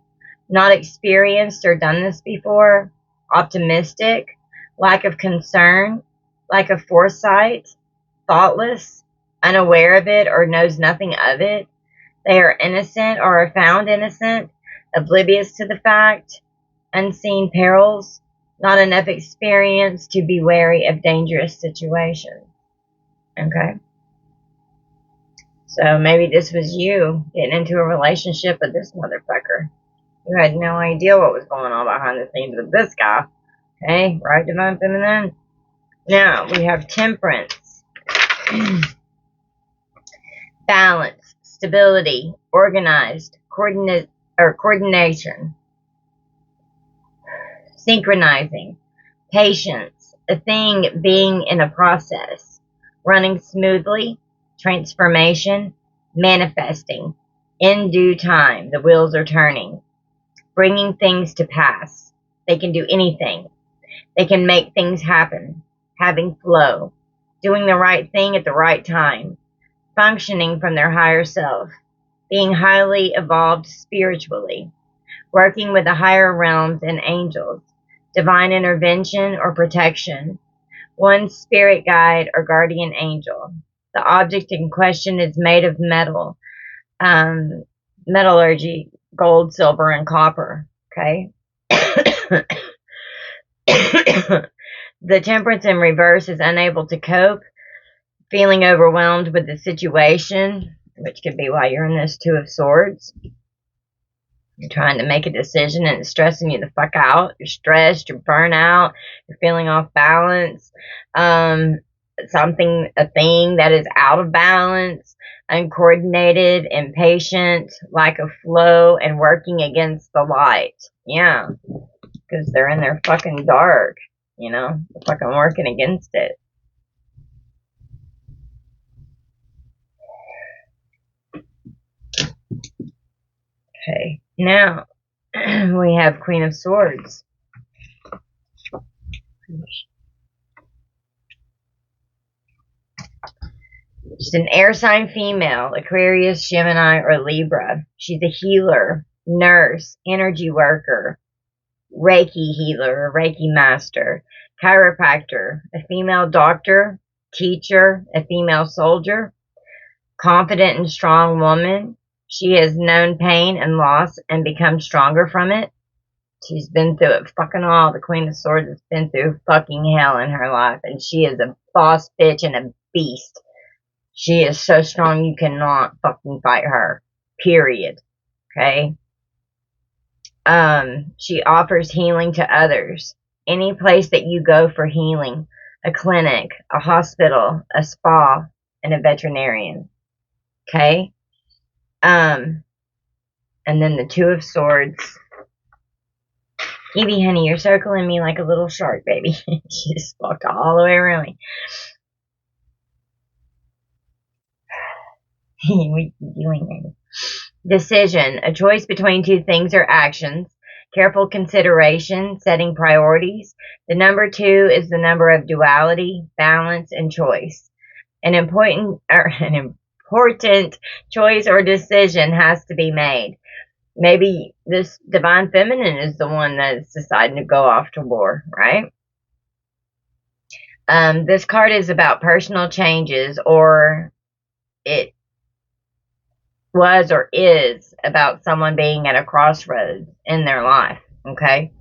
not experienced or done this before, optimistic, lack of concern, lack of foresight, thoughtless, unaware of it or knows nothing of it. They are innocent or are found innocent, oblivious to the fact, unseen perils, not enough experience to be wary of dangerous situations. Okay? So maybe this was you getting into a relationship with this motherfucker. You had no idea what was going on behind the scenes with this guy. Okay? Right, Divine Feminine? Now, we have Temperance. Balance, stability, organized, coordination, synchronizing, patience, a thing being in a process, running smoothly, transformation, manifesting, in due time, the wheels are turning, bringing things to pass. They can do anything. They can make things happen, having flow, doing the right thing at the right time, functioning from their higher self, being highly evolved spiritually, working with the higher realms and angels, divine intervention or protection, one spirit guide or guardian angel. The object in question is made of metal, metallurgy, gold, silver, and copper. Okay? The Temperance in reverse is unable to cope, feeling overwhelmed with the situation, which could be why you're in this Two of Swords. You're trying to make a decision and it's stressing you the fuck out. You're stressed, you're burnt out, you're feeling off balance. A thing that is out of balance, uncoordinated, impatient, lack of flow, and working against the light. Yeah, because they're in their fucking dark, they're fucking working against it. Okay, now we have Queen of Swords. She's an air sign female, Aquarius, Gemini, or Libra. She's a healer, nurse, energy worker, Reiki healer, Reiki master, chiropractor, a female doctor, teacher, a female soldier, confident and strong woman. She has known pain and loss and become stronger from it. She's been through it fucking all. The Queen of Swords has been through fucking hell in her life, and she is a boss bitch and a beast. She is so strong you cannot fucking fight her. Period. Okay? She offers healing to others. Any place that you go for healing, a clinic, a hospital, a spa, and a veterinarian. Okay? And then the Two of Swords. Evie, honey, you're circling me like a little shark, baby. She just walked all the way around me. What are you doing? Decision, a choice between two things or actions. Careful consideration, setting priorities. The number 2 is the number of duality, balance, and choice. An important choice or decision has to be made. Maybe this Divine Feminine is the one that's deciding to go off to war, right? This card is about personal changes, or it was or is about someone being at a crossroads in their life. Okay?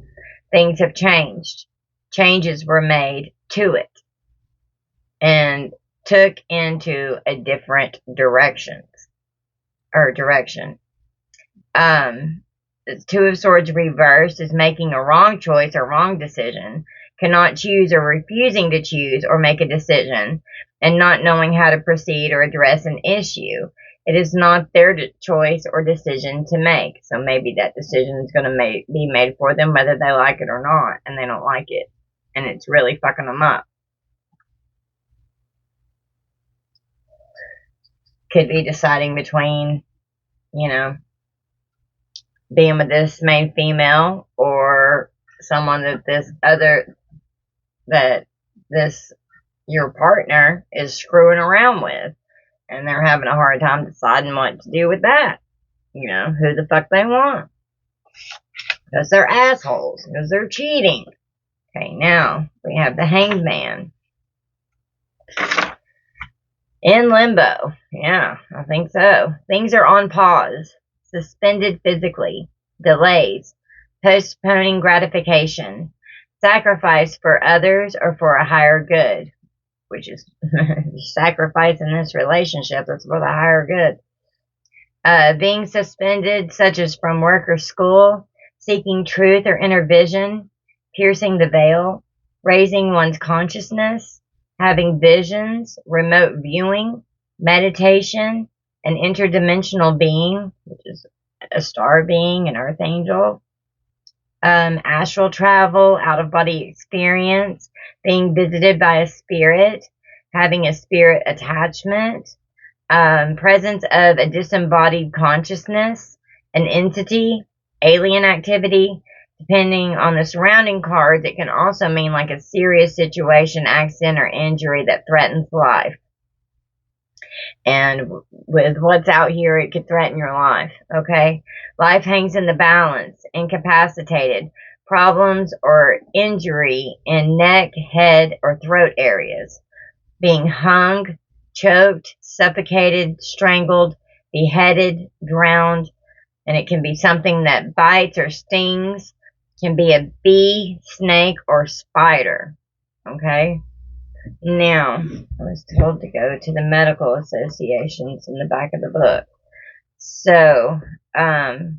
Things have changed. Changes were made to it and took into a different direction. The Two of Swords reversed is making a wrong choice or wrong decision, cannot choose or refusing to choose or make a decision, and not knowing how to proceed or address an issue. It is not their choice or decision to make. So maybe that decision is going to be made for them whether they like it or not, and they don't like it. And it's really fucking them up. Could be deciding between, being with this main female or someone that your partner is screwing around with, and they're having a hard time deciding what to do with that. Who the fuck they want. Because they're assholes. Because they're cheating. Okay, now we have the Hanged Man. In limbo. Yeah, I think so. Things are on pause. Suspended physically. Delays. Postponing gratification. Sacrifice for others or for a higher good. Which is sacrifice in this relationship. That's for the higher good. Being suspended, such as from work or school. Seeking truth or inner vision. Piercing the veil. Raising one's consciousness. Having visions, remote viewing, meditation, an interdimensional being, which is a star being, an earth angel, astral travel, out-of-body experience, being visited by a spirit, having a spirit attachment, presence of a disembodied consciousness, an entity, alien activity. Depending on the surrounding cards, it can also mean like a serious situation, accident, or injury that threatens life. And with what's out here, it could threaten your life, okay? Life hangs in the balance, incapacitated, problems or injury in neck, head, or throat areas. Being hung, choked, suffocated, strangled, beheaded, drowned, and it can be something that bites or stings. Can be a bee, snake, or spider. Okay? Now, I was told to go to the medical associations in the back of the book. So, I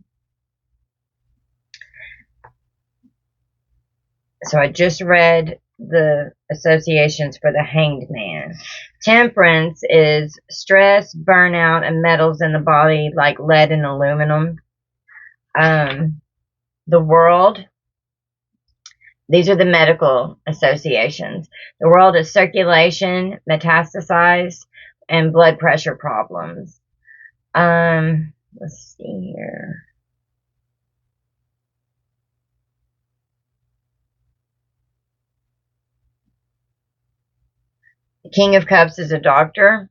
just read the associations for the Hanged Man. Temperance is stress, burnout, and metals in the body like lead and aluminum. The World. These are the medical associations. The World is circulation, metastasized, and blood pressure problems. Let's see here. The King of Cups is a doctor.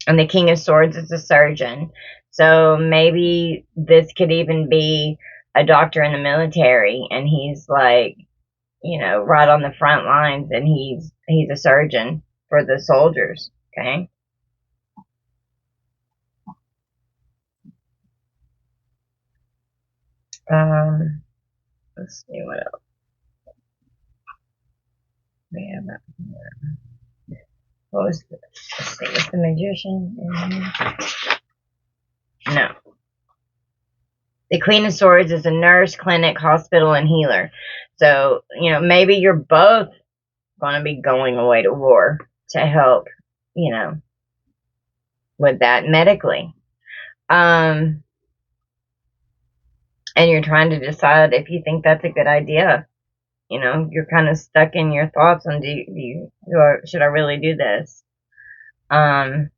And the King of Swords is a surgeon. So maybe this could even be a doctor in the military, and he's like, right on the front lines, and he's a surgeon for the soldiers. Okay. Let's see what else we have up here. What was the, let's see, was the magician in here? No. The Queen of Swords is a nurse, clinic, hospital, and healer. So, maybe you're both going to be going away to war to help, with that medically. And you're trying to decide if you think that's a good idea. You're kind of stuck in your thoughts on should I really do this? All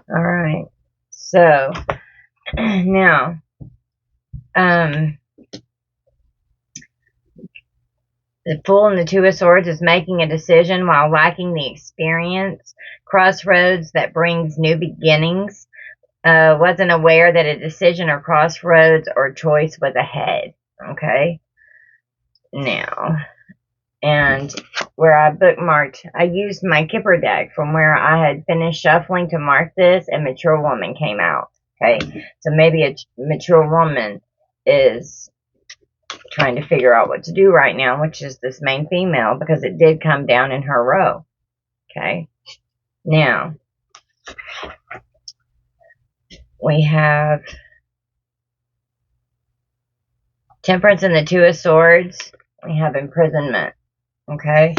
right. So, now, the Fool and the Two of Swords is making a decision while lacking the experience. Crossroads that brings new beginnings. Wasn't aware that a decision or crossroads or choice was ahead. Okay? now. And where I bookmarked, I used my Kipper deck from where I had finished shuffling to mark this, and Mature Woman came out. Okay, so maybe a mature woman is trying to figure out what to do right now, which is this main female, because it did come down in her row. Okay, now we have Temperance and the Two of Swords. We have imprisonment. Okay.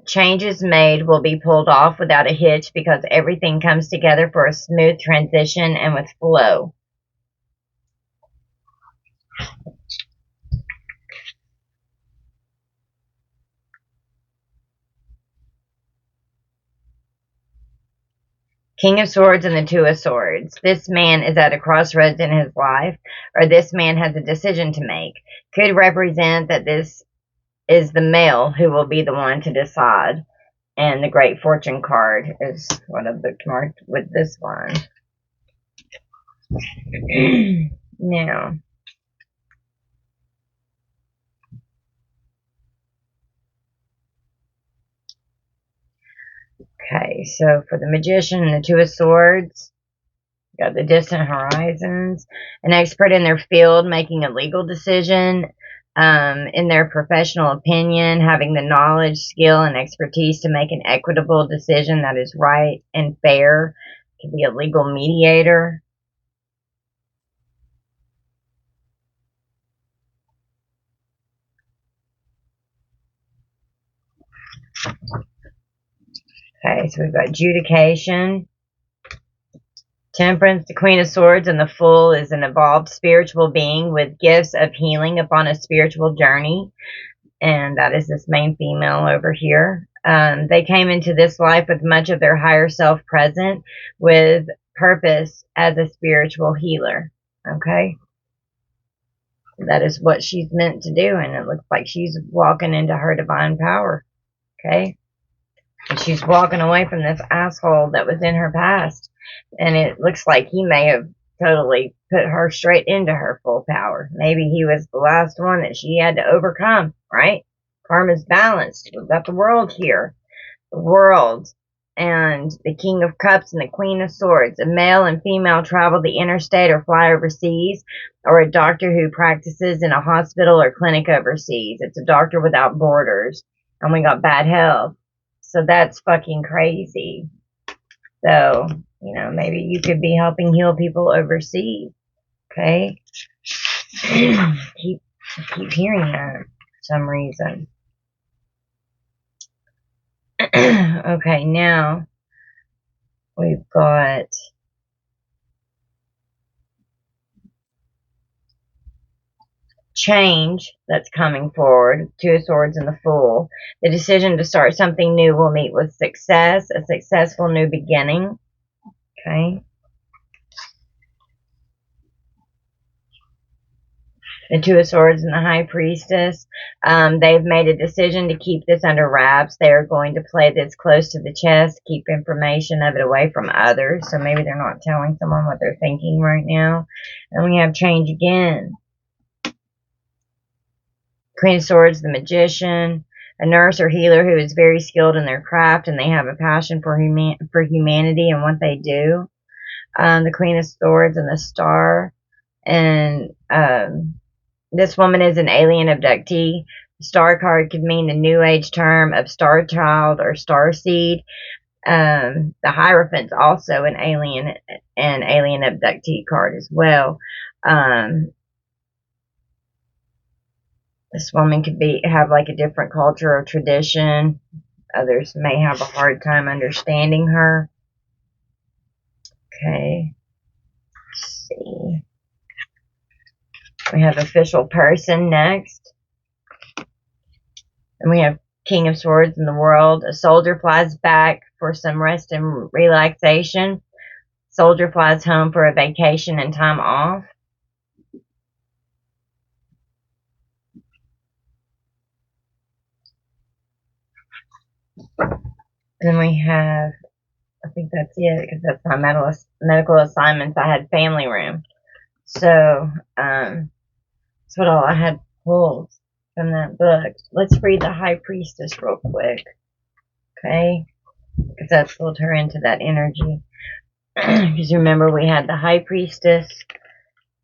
Changes made will be pulled off without a hitch because everything comes together for a smooth transition and with flow. King of Swords and the Two of Swords. This man is at a crossroads in his life, or this man has a decision to make. Could represent that this is the male who will be the one to decide. And the Great Fortune card is what I bookmarked with this one. Now, okay, so for the Magician and the Two of Swords, got the distant horizons. An expert in their field making a legal decision, in their professional opinion, having the knowledge, skill, and expertise to make an equitable decision that is right and fair. Could be a legal mediator. Okay, so we've got adjudication. Temperance, the Queen of Swords, and the Fool is an evolved spiritual being with gifts of healing upon a spiritual journey. And that is this main female over here. They came into this life with much of their higher self present, with purpose as a spiritual healer. Okay? That is what she's meant to do, and it looks like she's walking into her divine power. Okay? And she's walking away from this asshole that was in her past. And it looks like he may have totally put her straight into her full power. Maybe he was the last one that she had to overcome, right? Karma's balanced. We've got the world here. The world and the King of Cups and the Queen of Swords. A male and female travel the interstate or fly overseas, or a doctor who practices in a hospital or clinic overseas. It's a doctor without borders. And we got bad health. So that's fucking crazy. So, you know, maybe you could be helping heal people overseas. Okay? keep hearing that for some reason. Okay, now we've got change that's coming forward. Two of Swords and the Fool. The decision to start something new will meet with success, a successful new beginning. Okay. The Two of Swords and the High Priestess. They've made a decision to keep this under wraps. They are going to play this close to the chest, keep information of it away from others. So maybe they're not telling someone what they're thinking right now. And we have change again. Queen of Swords, the Magician. A nurse or healer who is very skilled in their craft and they have a passion for humanity and what they do. The Queen of Swords and the Star. And this woman is an alien abductee. The Star card could mean the New Age term of star child or star seed. The Hierophant's also an alien abductee card as well. This woman could have like a different culture or tradition. Others may have a hard time understanding her. Okay. Let's see. We have official person next. And we have King of Swords in the World. A soldier flies back for some rest and relaxation. Soldier flies home for a vacation and time off. And then we have, I think that's it, because that's my medical assignments. I had family room. So, that's what all I had pulled. from that book. Let's read the High Priestess real quick. Okay? Because that pulled her into that energy. Because remember, we had the High Priestess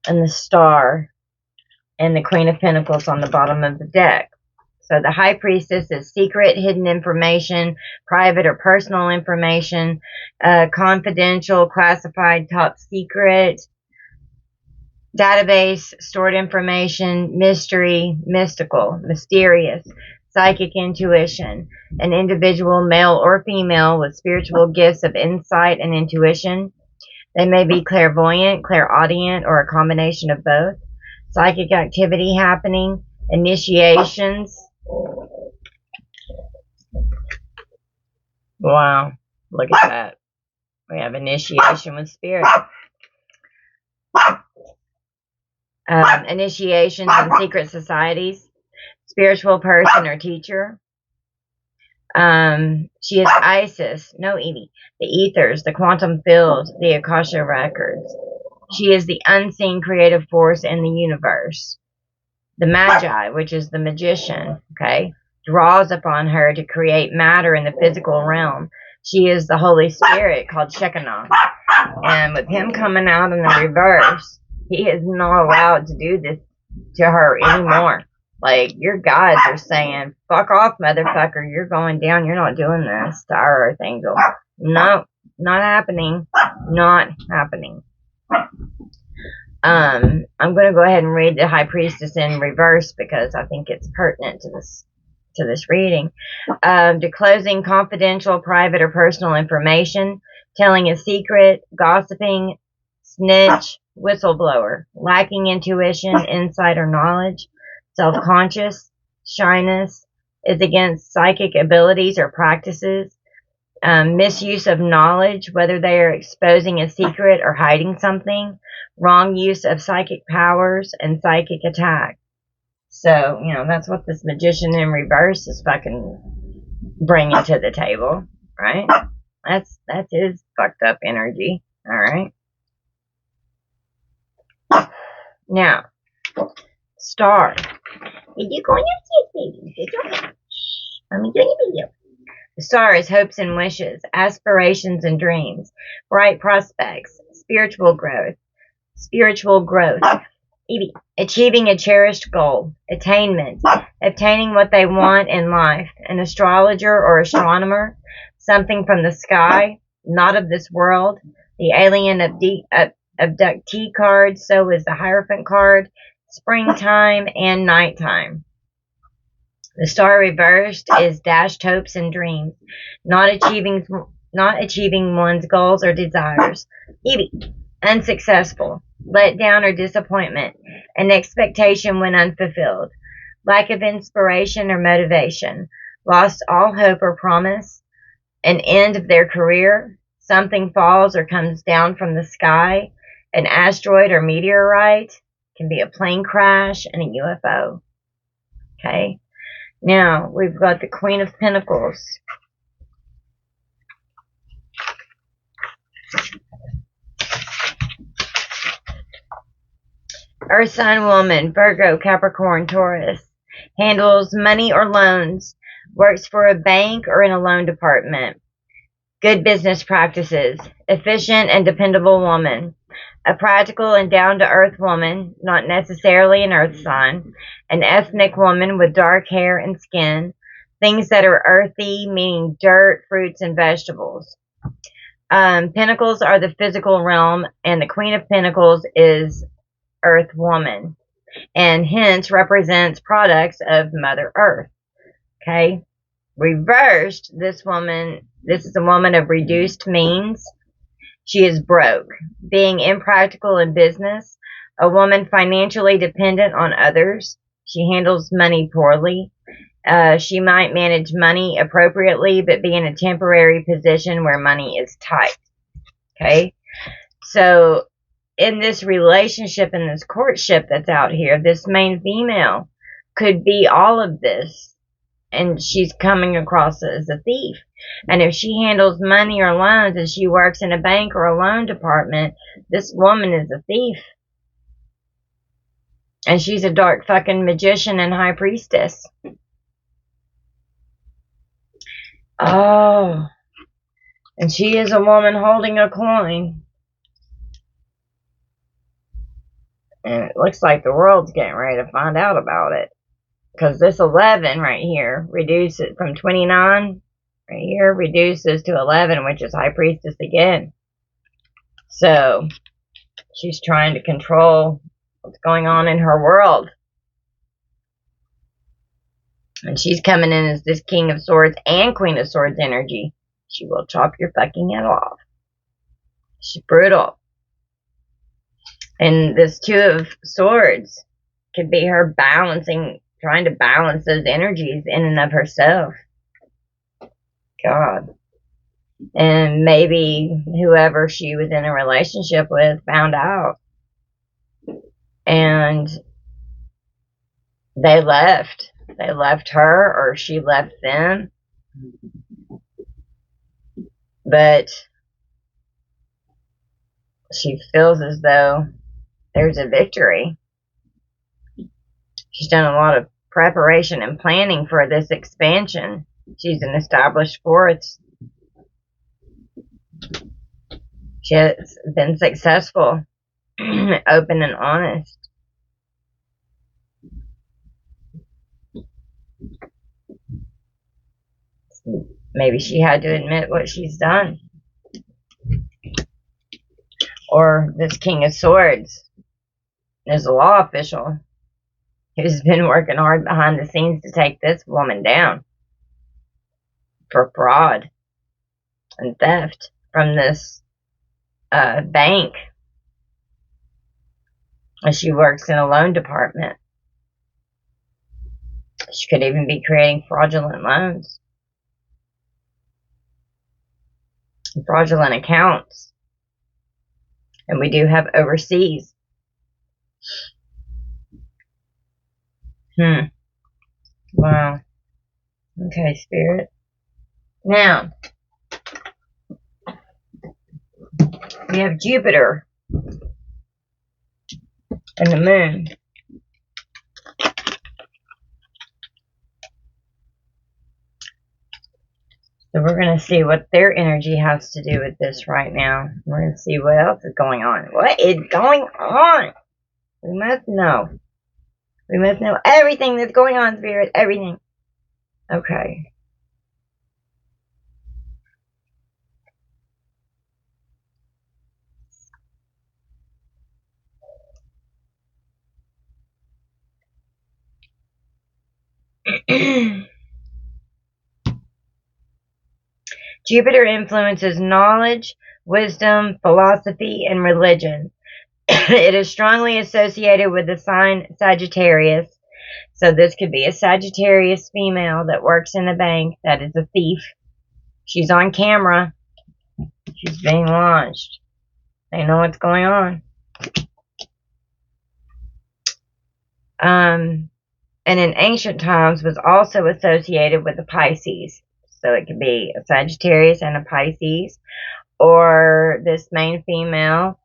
and the Star and the Queen of Pentacles on the bottom of the deck. So the High Priestess is secret, hidden information, private or personal information, confidential, classified, top secret, database, stored information, mystery, mystical, mysterious, psychic intuition, an individual, male or female, with spiritual gifts of insight and intuition. They may be clairvoyant, clairaudient, or a combination of both. Psychic activity happening, initiations. Wow, look at that. We have initiation with spirit. Initiations in secret societies. Spiritual person or teacher. She is Isis, no Evie, the ethers, the quantum field, the Akasha records. She is the unseen creative force in the universe. The Magi, which is the magician, okay, draws upon her to create matter in the physical realm. She is the Holy Spirit called Shekinah. And with him coming out in the reverse, he is not allowed to do this to her anymore. Like, your gods are saying, fuck off, motherfucker, you're going down, you're not doing this to our Earth Angel. No, not happening. Not happening. I'm going to go ahead and read the High Priestess in reverse because I think it's pertinent to this reading. Disclosing confidential, private, or personal information, telling a secret, gossiping, snitch, whistleblower, lacking intuition, insight, or knowledge, self-conscious, shyness, is against psychic abilities or practices, misuse of knowledge, whether they are exposing a secret or hiding something, wrong use of psychic powers, and psychic attack. So, that's what this magician in reverse is fucking bringing to the table, right? That's his fucked up energy, alright? Now, Star. Did you go on your baby? Did you? Let me do your video. The Star is hopes and wishes, aspirations and dreams, bright prospects, spiritual growth, achieving a cherished goal, attainment, obtaining what they want in life, an astrologer or astronomer, something from the sky, not of this world, the alien abductee card, so is the Hierophant card, springtime and nighttime. The Star reversed is dashed hopes and dreams, not achieving one's goals or desires. Unsuccessful, let down or disappointment, an expectation when unfulfilled, lack of inspiration or motivation, lost all hope or promise, an end of their career, something falls or comes down from the sky, an asteroid or meteorite, can be a plane crash and a UFO. Okay? Now, we've got the Queen of Pentacles. Earth sign woman, Virgo, Capricorn, Taurus. Handles money or loans. Works for a bank or in a loan department. Good business practices. Efficient and dependable woman. A practical and down-to-earth woman, not necessarily an earth sign. An ethnic woman with dark hair and skin. Things that are earthy, meaning dirt, fruits, and vegetables. Pentacles are the physical realm, and the Queen of Pentacles is Earth woman, and hence represents products of Mother Earth. Okay? Reversed, this is a woman of reduced means. She is broke, being impractical in business, a woman financially dependent on others. She handles money poorly. She might manage money appropriately, but be in a temporary position where money is tight. Okay? So, in this relationship, in this courtship that's out here, this main female could be all of this, and she's coming across as a thief. And if she handles money or loans and she works in a bank or a loan department, this woman is a thief. And she's a dark fucking magician and high priestess. Oh. And she is a woman holding a coin. And it looks like the world's getting ready to find out about it. Because this 11 right here reduces from 29 right here reduces to 11, which is high priestess again. So she's trying to control what's going on in her world. And she's coming in as this King of Swords and Queen of Swords energy. She will chop your fucking head off. She's brutal. And this Two of Swords could be her balancing, trying to balance those energies in and of herself. God. And maybe whoever she was in a relationship with found out. And they left. They left her, or she left them. But she feels as though there's a victory. She's done a lot of preparation and planning for this expansion. She's an established force. She has been successful, open and honest. Maybe she had to admit what she's done. Or this King of Swords is a law official who's been working hard behind the scenes to take this woman down for fraud and theft from this bank. And she works in a loan department. She could even be creating fraudulent loans. Fraudulent accounts. And we do have overseas. Wow. Okay, Spirit. Now, we have Jupiter and the moon. So we're going to see what their energy has to do with this right now. We're going to see what else is going on. What is going on? We must know. We must know everything that's going on, Spirit. Everything. Okay. Jupiter influences knowledge, wisdom, philosophy, and religion. It is strongly associated with the sign Sagittarius. So this could be a Sagittarius female that works in a bank that is a thief. She's on camera. She's being launched. They know what's going on. And in ancient times was also associated with the Pisces. So it could be a Sagittarius and a Pisces. Or this main female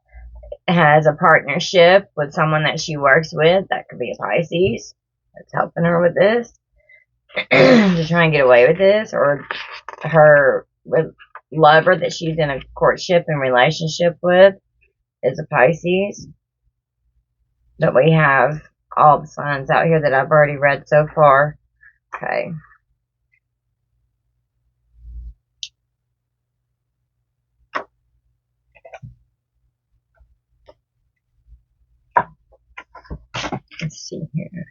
has a partnership with someone that she works with. That could be a Pisces that's helping her with this. To try and get away with this. Or her lover that she's in a courtship and relationship with is a Pisces. But we have all the signs out here that I've already read so far. Okay. Let's see here.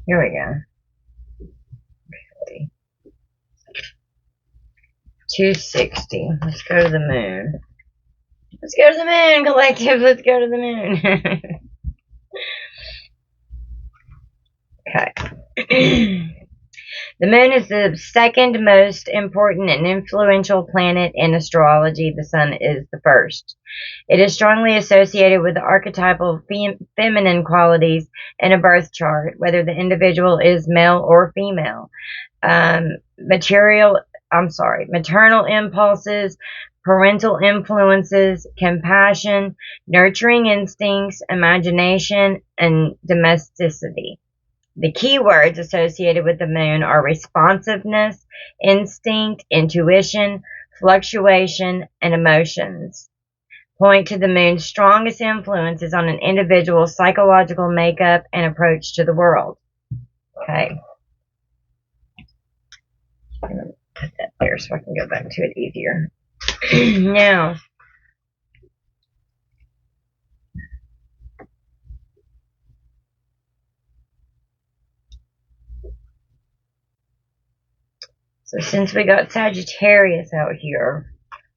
Here we go. Okay. 260. Let's go to the moon. Let's go to the moon, collective. Let's go to the moon. Okay. The moon is the second most important and influential planet in astrology. The sun is the first. It is strongly associated with the archetypal feminine qualities in a birth chart, whether the individual is male or female. Um, material, maternal impulses, parental influences, compassion, nurturing instincts, imagination, and domesticity. The key words associated with the moon are responsiveness, instinct, intuition, fluctuation, and emotions. Point to the moon's strongest influences on an individual's psychological makeup and approach to the world. Okay. I'm going to put that there so I can go back to it easier. Now, so since we got Sagittarius out here,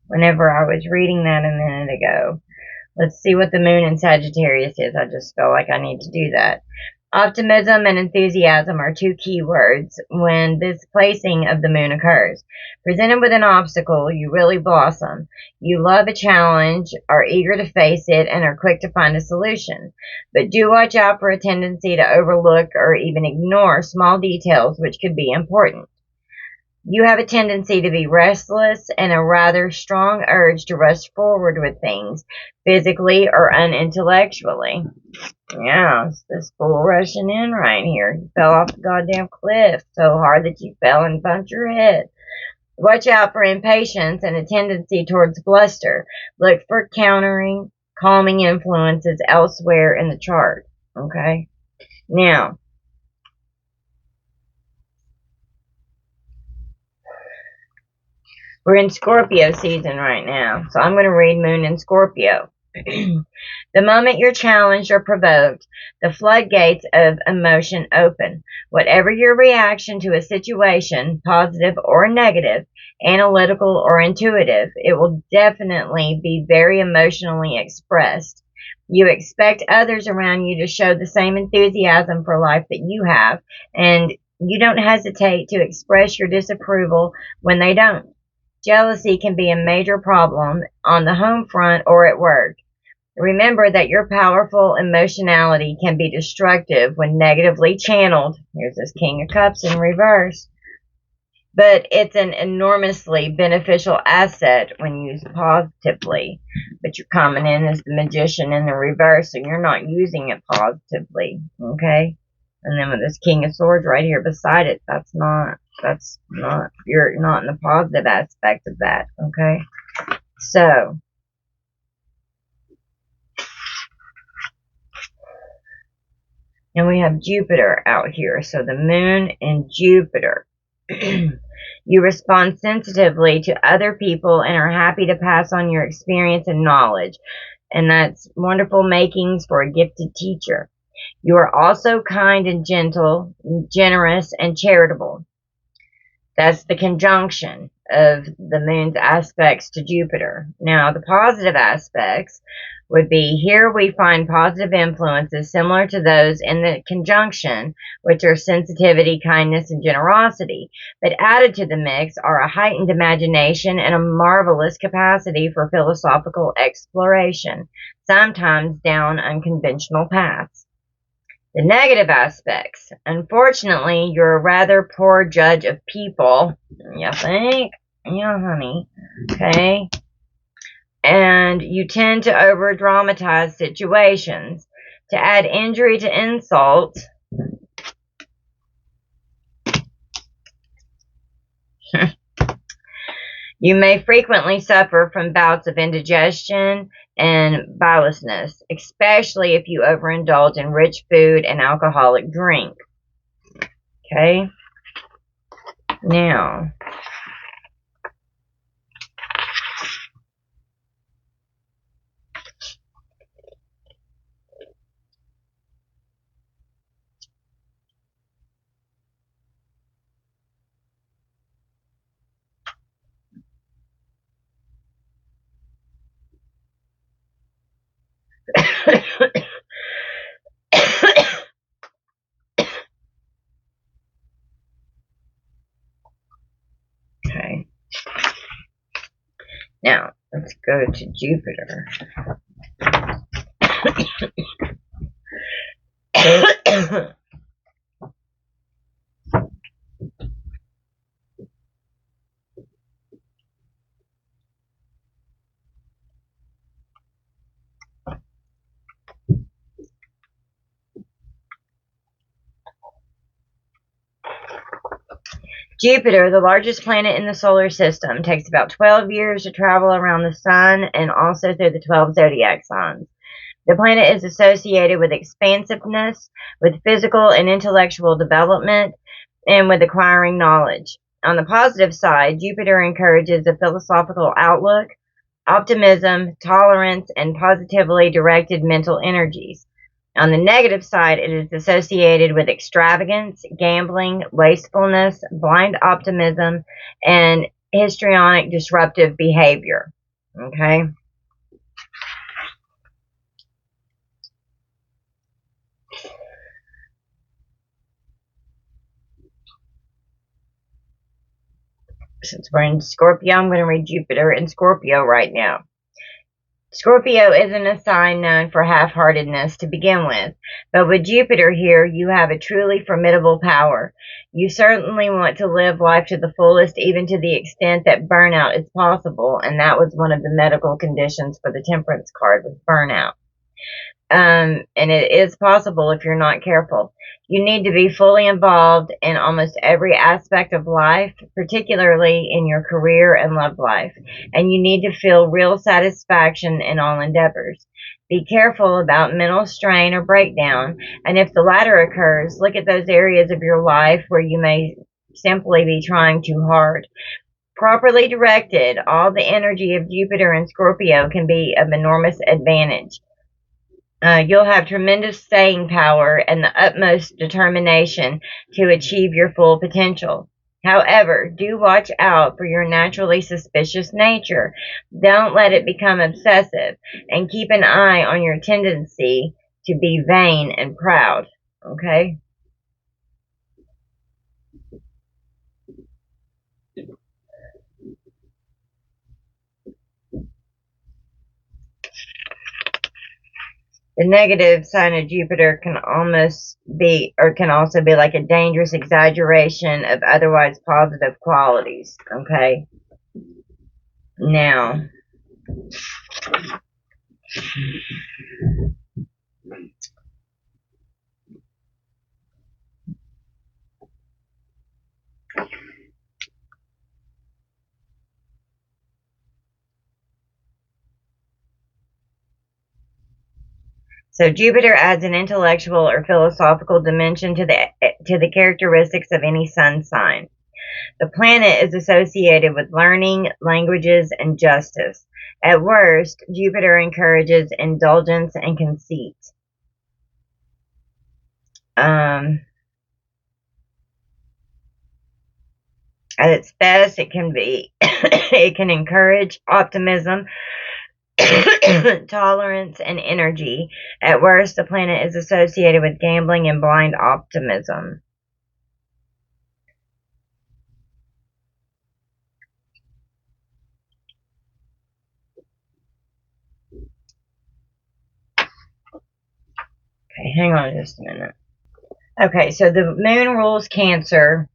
whenever I was reading that a minute ago, let's see what the moon in Sagittarius is. I just feel like I need to do that. Optimism and enthusiasm are two key words when this placing of the moon occurs. Presented with an obstacle, you really blossom. You love a challenge, are eager to face it, and are quick to find a solution. But do watch out for a tendency to overlook or even ignore small details which could be important. You have a tendency to be restless and a rather strong urge to rush forward with things, physically or unintellectually. Yeah, it's this fool rushing in right here. You fell off the goddamn cliff so hard that you fell and bumped your head. Watch out for impatience and a tendency towards bluster. Look for calming influences elsewhere in the chart. Okay? Now, we're in Scorpio season right now, so I'm going to read Moon in Scorpio. The moment you're challenged or provoked, the floodgates of emotion open. Whatever your reaction to a situation, positive or negative, analytical or intuitive, it will definitely be very emotionally expressed. You expect others around you to show the same enthusiasm for life that you have, and you don't hesitate to express your disapproval when they don't. Jealousy can be a major problem on the home front or at work. Remember that your powerful emotionality can be destructive when negatively channeled. Here's this King of Cups in reverse. But it's an enormously beneficial asset when used positively. But you're coming in as the Magician in the reverse, and you're not using it positively. Okay? And then with this King of Swords right here beside it, you're not in the positive aspect of that. Okay? So, and we have Jupiter out here. So the moon and Jupiter. You respond sensitively to other people and are happy to pass on your experience and knowledge. And that's wonderful makings for a gifted teacher. You are also kind and gentle, generous and charitable. That's the conjunction of the moon's aspects to Jupiter. Now, the positive aspects would be here we find positive influences similar to those in the conjunction, which are sensitivity, kindness, and generosity. But added to the mix are a heightened imagination and a marvelous capacity for philosophical exploration, sometimes down unconventional paths. The negative aspects. Unfortunately, you're a rather poor judge of people. You think? Yeah, honey. Okay. And you tend to over dramatize situations. To add injury to insult, you may frequently suffer from bouts of indigestion and biliousness, especially if you overindulge in rich food and alcoholic drink. Okay? Now, go to Jupiter. Jupiter, the largest planet in the solar system, takes about 12 years to travel around the sun and also through the 12 zodiac signs. The planet is associated with expansiveness, with physical and intellectual development, and with acquiring knowledge. On the positive side, Jupiter encourages a philosophical outlook, optimism, tolerance, and positively directed mental energies. On the negative side, it is associated with extravagance, gambling, wastefulness, blind optimism, and histrionic disruptive behavior. Okay? Since we're in Scorpio, I'm going to read Jupiter in Scorpio right now. Scorpio isn't a sign known for half-heartedness to begin with, but with Jupiter here, you have a truly formidable power. You certainly want to live life to the fullest, even to the extent that burnout is possible, and that was one of the medical conditions for the Temperance card, was burnout. And it is possible if you're not careful. You need to be fully involved in almost every aspect of life, particularly in your career and love life, and you need to feel real satisfaction in all endeavors. Be careful about mental strain or breakdown, and if the latter occurs, look at those areas of your life where you may simply be trying too hard. Properly directed, all the energy of Jupiter and Scorpio can be of enormous advantage. You'll have tremendous staying power and the utmost determination to achieve your full potential. However, do watch out for your naturally suspicious nature. Don't let it become obsessive, and keep an eye on your tendency to be vain and proud. Okay? The negative sign of Jupiter can almost be, or can also be like a dangerous exaggeration of otherwise positive qualities. Okay? Now, so Jupiter adds an intellectual or philosophical dimension to the characteristics of any sun sign. The planet is associated with learning, languages, and justice. At worst, Jupiter encourages indulgence and conceit. At its best, it can be it can encourage optimism, tolerance, and energy. At worst, the planet is associated with gambling and blind optimism. Okay, hang on just a minute. Okay, so the moon rules Cancer,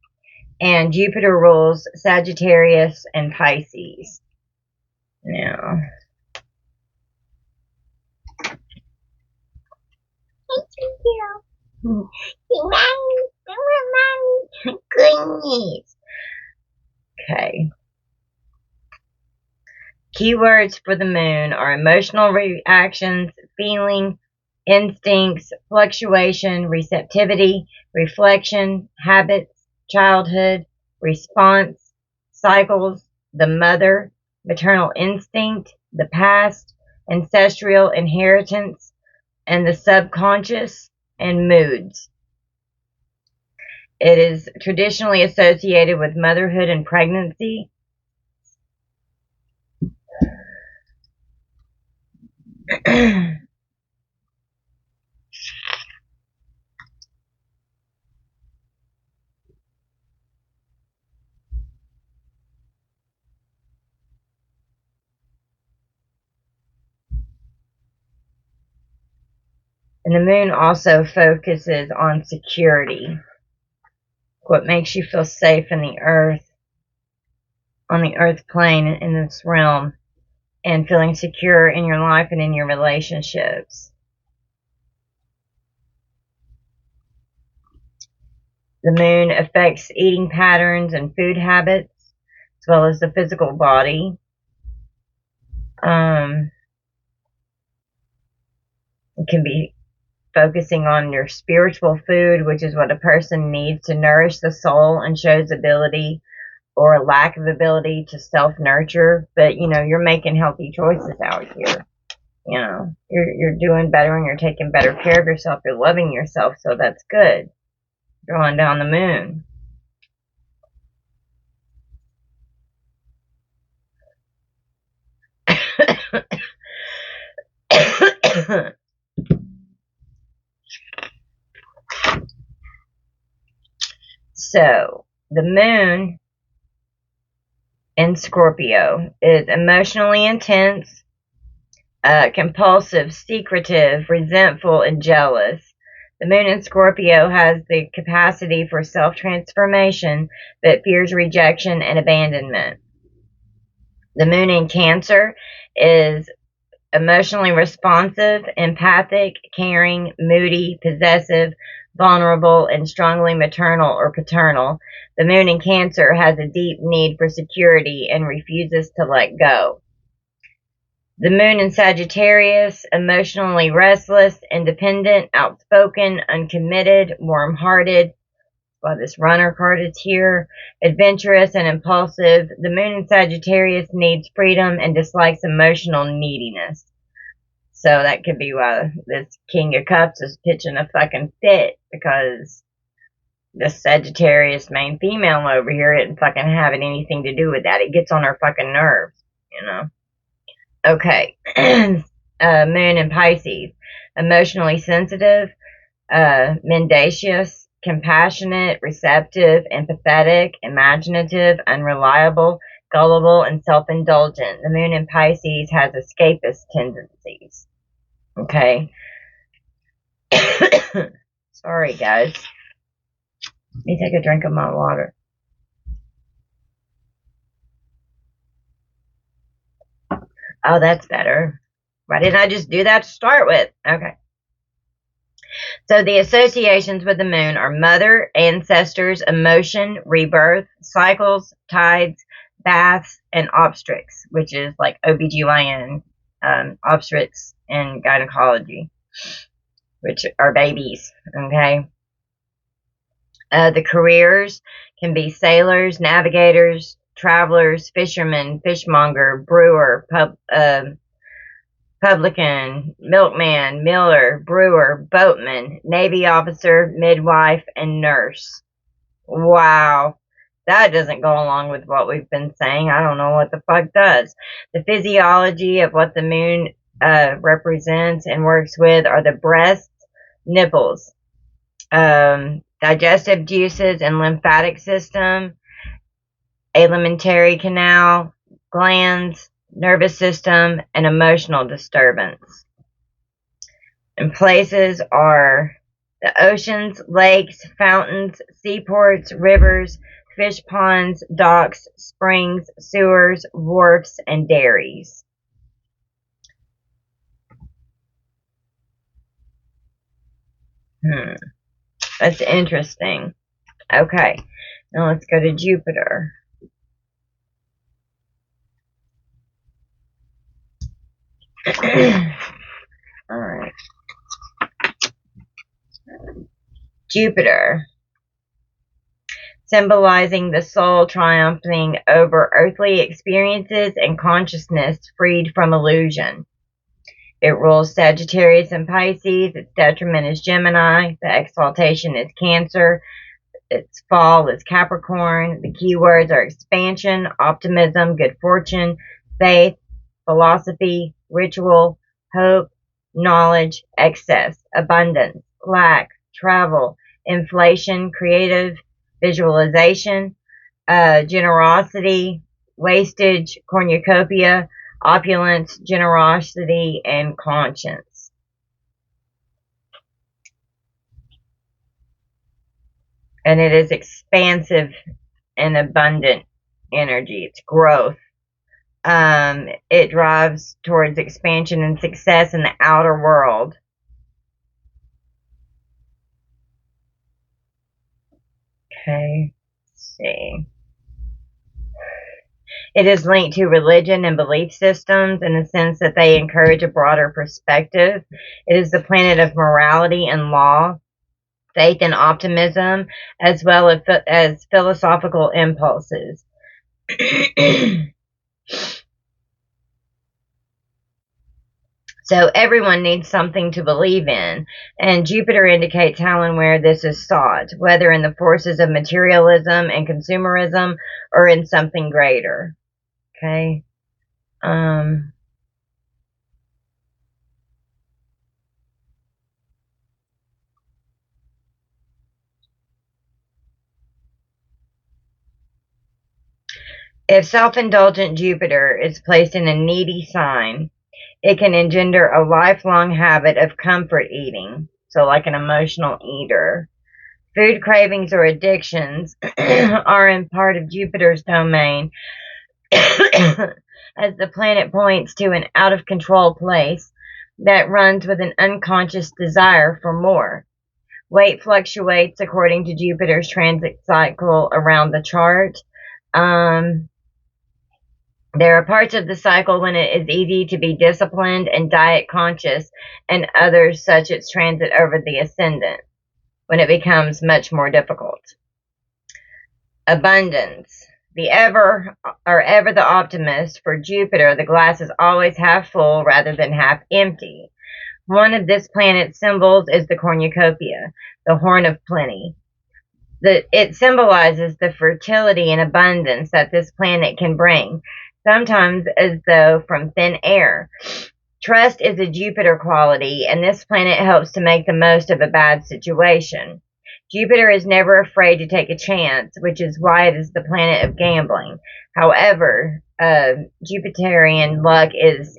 and Jupiter rules Sagittarius and Pisces. Now, goodness. Okay. Keywords for the moon are emotional reactions, feeling, instincts, fluctuation, receptivity, reflection, habits, childhood, response, cycles, the mother, maternal instinct, the past, ancestral inheritance, and the subconscious, and moods. It is traditionally associated with motherhood and pregnancy. And the moon also focuses on security. What makes you feel safe in the earth, on the earth plane, in this realm, and feeling secure in your life and in your relationships. The moon affects eating patterns and food habits, as well as the physical body. It can be focusing on your spiritual food, which is what a person needs to nourish the soul and shows ability or a lack of ability to self-nurture. But, you're making healthy choices out here. You're doing better and you're taking better care of yourself. You're loving yourself, so that's good. Drawing down the moon. So, the moon in Scorpio is emotionally intense, compulsive, secretive, resentful, and jealous. The moon in Scorpio has the capacity for self-transformation, but fears rejection and abandonment. The moon in Cancer is emotionally responsive, empathic, caring, moody, possessive, vulnerable, and strongly maternal or paternal. The moon in Cancer has a deep need for security and refuses to let go. The moon in Sagittarius, emotionally restless, independent, outspoken, uncommitted, warm-hearted. Well, this runner card is here. Adventurous and impulsive. The moon in Sagittarius needs freedom and dislikes emotional neediness. So that could be why this King of Cups is pitching a fucking fit, because this Sagittarius main female over here isn't fucking having anything to do with that. It gets on her fucking nerves, Okay. Moon in Pisces. Emotionally sensitive, mendacious, compassionate, receptive, empathetic, imaginative, unreliable, gullible, and self-indulgent. The moon in Pisces has escapist tendencies. Okay. Sorry, guys. Let me take a drink of my water. Oh, that's better. Why didn't I just do that to start with? Okay. So the associations with the moon are mother, ancestors, emotion, rebirth, cycles, tides, baths, and obstetrics, which is like OBGYN, obstetrics, and gynecology, which are babies, okay? The careers can be sailors, navigators, travelers, fishermen, fishmonger, brewer, publican, milkman, miller, brewer, boatman, Navy officer, midwife, and nurse. Wow. That doesn't go along with what we've been saying. I don't know what the fuck does. The physiology of what the moon represents and works with are the breasts, nipples, digestive juices and lymphatic system, alimentary canal, glands, nervous system, and emotional disturbance. And places are the oceans, lakes, fountains, seaports, rivers, fish ponds, docks, springs, sewers, wharfs, and dairies. That's interesting. Okay, now let's go to Jupiter. Alright. Jupiter, symbolizing the soul triumphing over earthly experiences and consciousness freed from illusion. It rules Sagittarius and Pisces. Its detriment is Gemini. The exaltation is Cancer. Its fall is Capricorn. The keywords are expansion, optimism, good fortune, faith, philosophy, ritual, hope, knowledge, excess, abundance, lack, travel, inflation, creative, visualization, generosity, wastage, cornucopia, opulence, generosity, and conscience. And it is expansive and abundant energy. It's growth. It drives towards expansion and success in the outer world. Okay, let's see. It is linked to religion and belief systems in the sense that they encourage a broader perspective. It is the planet of morality and law, faith and optimism, as well as philosophical impulses. So everyone needs something to believe in, and Jupiter indicates how and where this is sought, whether in the forces of materialism and consumerism or in something greater. Okay. If self-indulgent Jupiter is placed in a needy sign, it can engender a lifelong habit of comfort eating, so like an emotional eater. Food cravings or addictions are in part of Jupiter's domain, as the planet points to an out-of-control place that runs with an unconscious desire for more. Weight fluctuates according to Jupiter's transit cycle around the chart. There are parts of the cycle when it is easy to be disciplined and diet conscious, and others, such its transit over the ascendant, when it becomes much more difficult. Abundance. Ever the optimist, for Jupiter, the glass is always half full rather than half empty. One of this planet's symbols is the cornucopia, the horn of plenty. It symbolizes the fertility and abundance that this planet can bring, sometimes as though from thin air. Trust is a Jupiter quality, and this planet helps to make the most of a bad situation. Jupiter is never afraid to take a chance, which is why it is the planet of gambling. However, Jupiterian luck is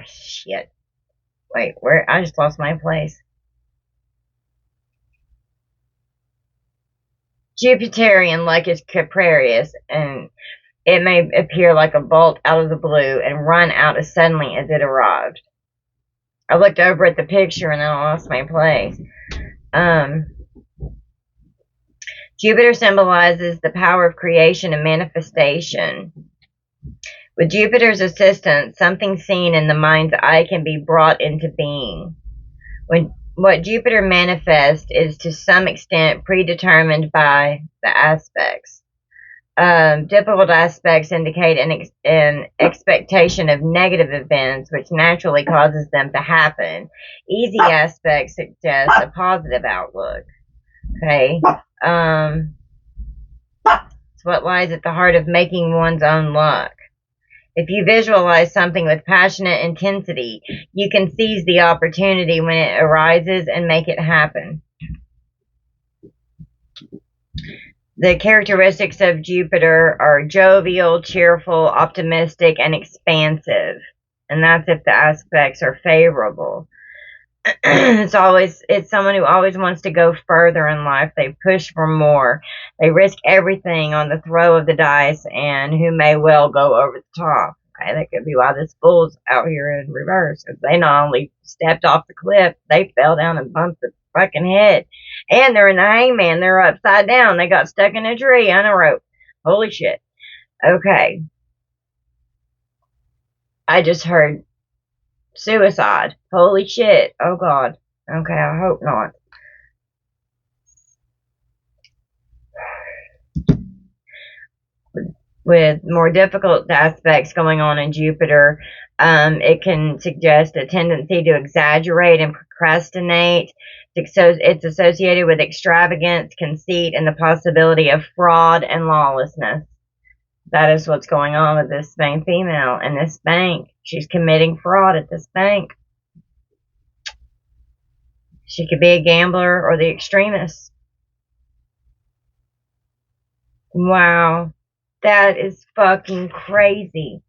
shit. Wait, where? I just lost my place. Jupiterian luck is capricious, and it may appear like a bolt out of the blue and run out as suddenly as it arrived. I looked over at the picture and then I lost my place. Jupiter symbolizes the power of creation and manifestation. With Jupiter's assistance, something seen in the mind's eye can be brought into being. What Jupiter manifests is to some extent predetermined by the aspects. Difficult aspects indicate an expectation of negative events, which naturally causes them to happen. Easy aspects suggest a positive outlook. Okay. It's what lies at the heart of making one's own luck. If you visualize something with passionate intensity, you can seize the opportunity when it arises and make it happen. The characteristics of Jupiter are jovial, cheerful, optimistic, and expansive. And that's if the aspects are favorable. It's someone who always wants to go further in life. They push for more. They risk everything on the throw of the dice, and who may well go over the top. Okay, that could be why this fool's out here in reverse. Because they not only stepped off the cliff, they fell down and bumped the fucking head. And they're in the hangman. They're upside down. They got stuck in a tree on a rope. Holy shit. Okay. I just heard suicide. Holy shit. Oh god. Okay, I hope not. With more difficult aspects going on in Jupiter, it can suggest a tendency to exaggerate and procrastinate. It's associated with extravagance, conceit, and the possibility of fraud and lawlessness. That is what's going on with this main female in this bank. She's committing fraud at this bank. She could be a gambler or the extremist. Wow. That is fucking crazy.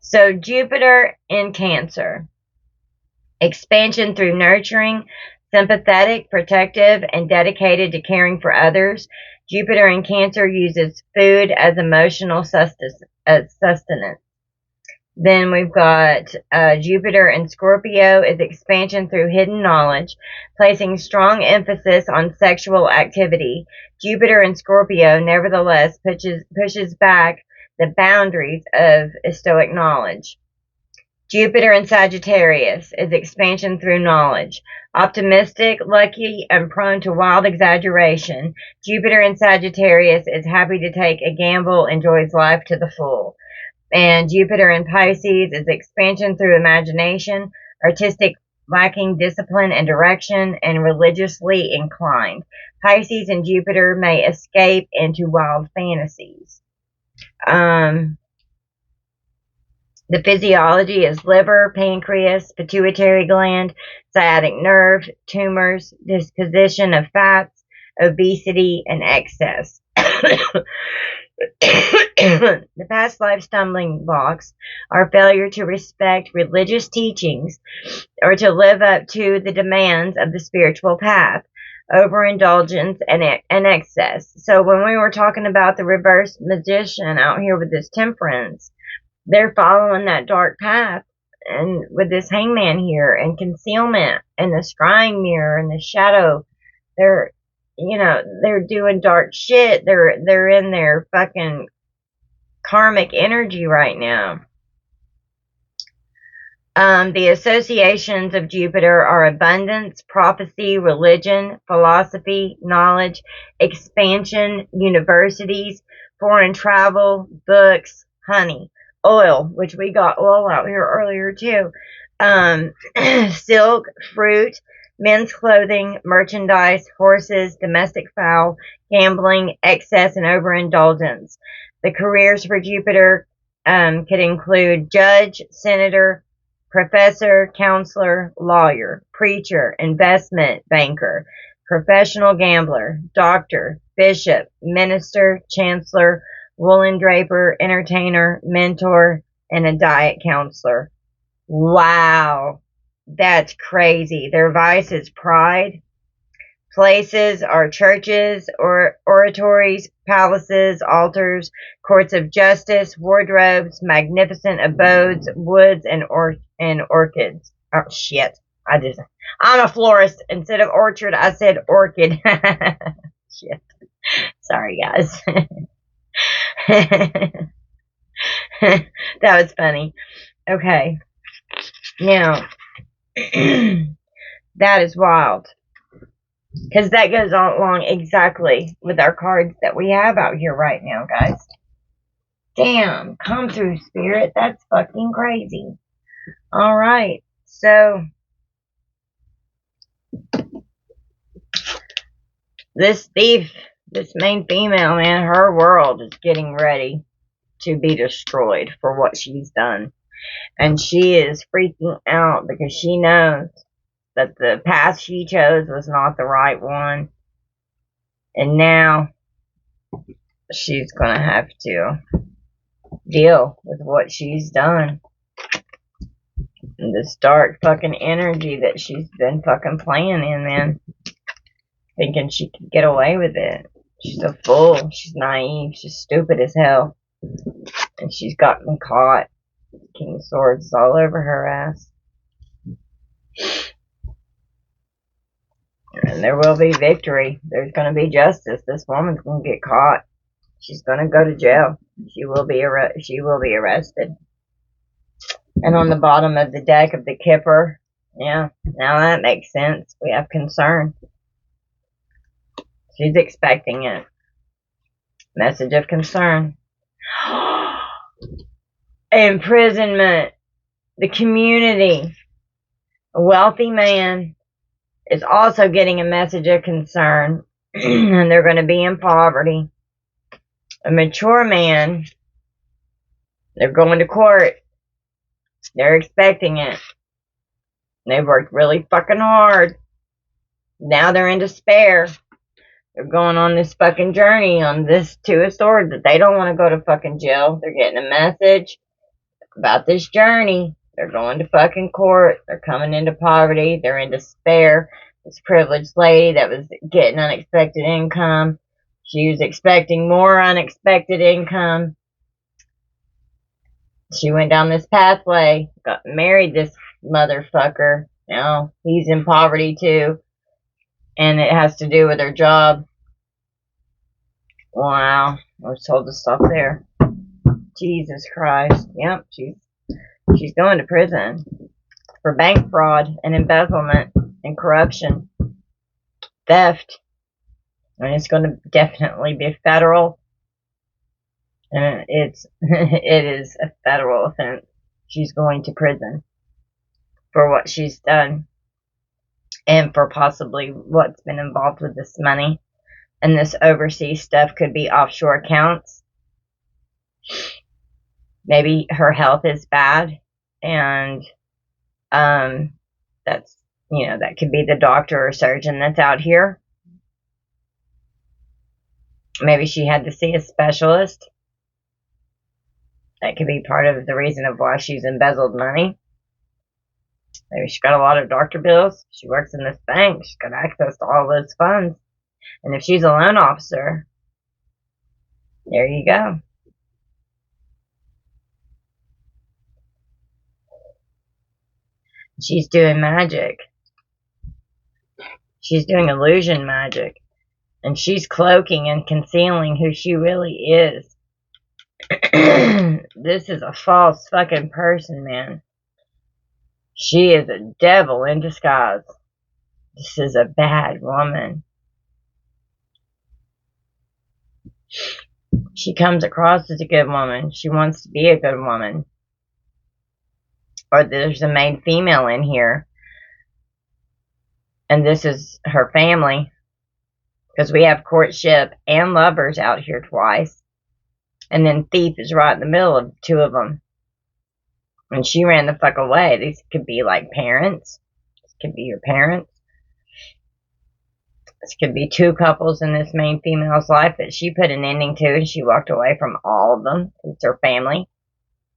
So Jupiter in Cancer. Expansion through nurturing, Sympathetic, protective, and dedicated to caring for others. Jupiter in Cancer uses food as emotional sustenance. Then we've got Jupiter in Scorpio is expansion through hidden knowledge, placing strong emphasis on sexual activity. Jupiter in Scorpio, nevertheless, pushes back the boundaries of Stoic knowledge. Jupiter in Sagittarius is expansion through knowledge. Optimistic, lucky, and prone to wild exaggeration. Jupiter in Sagittarius is happy to take a gamble, enjoys life to the full. And Jupiter in Pisces is expansion through imagination, artistic, lacking discipline and direction, and religiously inclined. Pisces and Jupiter may escape into wild fantasies. The physiology is liver, pancreas, pituitary gland, sciatic nerve, tumors, disposition of fats, obesity, and excess. The past life stumbling blocks are failure to respect religious teachings or to live up to the demands of the spiritual path, overindulgence, and excess. So when we were talking about the reverse magician out here with this temperance, they're following that dark path, and with this hangman here, and concealment, and the scrying mirror, and the shadow, they're doing dark shit. They're in their fucking karmic energy right now. The associations of Jupiter are abundance, prophecy, religion, philosophy, knowledge, expansion, universities, foreign travel, books, honey, oil, which we got oil out here earlier too, silk, fruit, men's clothing, merchandise, horses, domestic fowl, gambling, excess, and overindulgence. The careers for Jupiter could include judge, senator, professor, counselor, lawyer, preacher, investment banker, professional gambler, doctor, bishop, minister, chancellor, woolen draper, entertainer, mentor, and a diet counselor. Wow, that's crazy. Their vice is pride. Places are churches, or oratories, palaces, altars, courts of justice, wardrobes, magnificent abodes, woods, and orchids. Oh shit! I'm a florist. Instead of orchard, I said orchid. Shit. Sorry, guys. That was funny. Okay. Now, that is wild. Because that goes along exactly with our cards that we have out here right now, guys. Damn, come through, Spirit. That's fucking crazy. Alright, so this thief, this main female, man, her world is getting ready to be destroyed for what she's done. And she is freaking out because she knows that the path she chose was not the right one. And now she's gonna have to deal with what she's done. And this dark fucking energy that she's been fucking playing in, man. Thinking she could get away with it. She's a fool. She's naive. She's stupid as hell. And she's gotten caught. King of Swords is all over her ass. And there will be victory. There's going to be justice. This woman's going to get caught. She's going to go to jail. She will be arrested. And on the bottom of the deck of the Kipper, yeah, now that makes sense. We have concern. She's expecting it. Message of concern. Imprisonment. The community. A wealthy man is also getting a message of concern. And they're going to be in poverty. A mature man, they're going to court. They're expecting it. They've worked really fucking hard. Now they're in despair. They're going on this fucking journey on this Two of Swords that they don't want to go to fucking jail. They're getting a message about this journey. They're going to fucking court. They're coming into poverty. They're in despair. This privileged lady that was getting unexpected income. She was expecting more unexpected income. She went down this pathway, got married this motherfucker. Now he's in poverty too, and it has to do with her job. Wow, I was told to stop there. Jesus Christ. Yep, she's going to prison for bank fraud and embezzlement and corruption, theft, and it's going to definitely be federal. And it is a federal offense. She's going to prison for what she's done and for possibly what's been involved with this money. And this overseas stuff could be offshore accounts. Maybe her health is bad, and that's, that could be the doctor or surgeon that's out here. Maybe she had to see a specialist. That could be part of the reason of why she's embezzled money. Maybe she's got a lot of doctor bills. She works in this bank. She's got access to all those funds. And if she's a loan officer, there you go. She's doing magic. She's doing illusion magic. And she's cloaking and concealing who she really is. This is a false fucking person, man. She is a devil in disguise. This is a bad woman. She comes across as a good woman. She wants to be a good woman. Or there's a main female in here. And this is her family. Because we have courtship and lovers out here twice. And then thief is right in the middle of two of them. And she ran the fuck away. These could be like parents. This could be your parents. This could be two couples in this main female's life that she put an ending to, and she walked away from all of them. It's her family.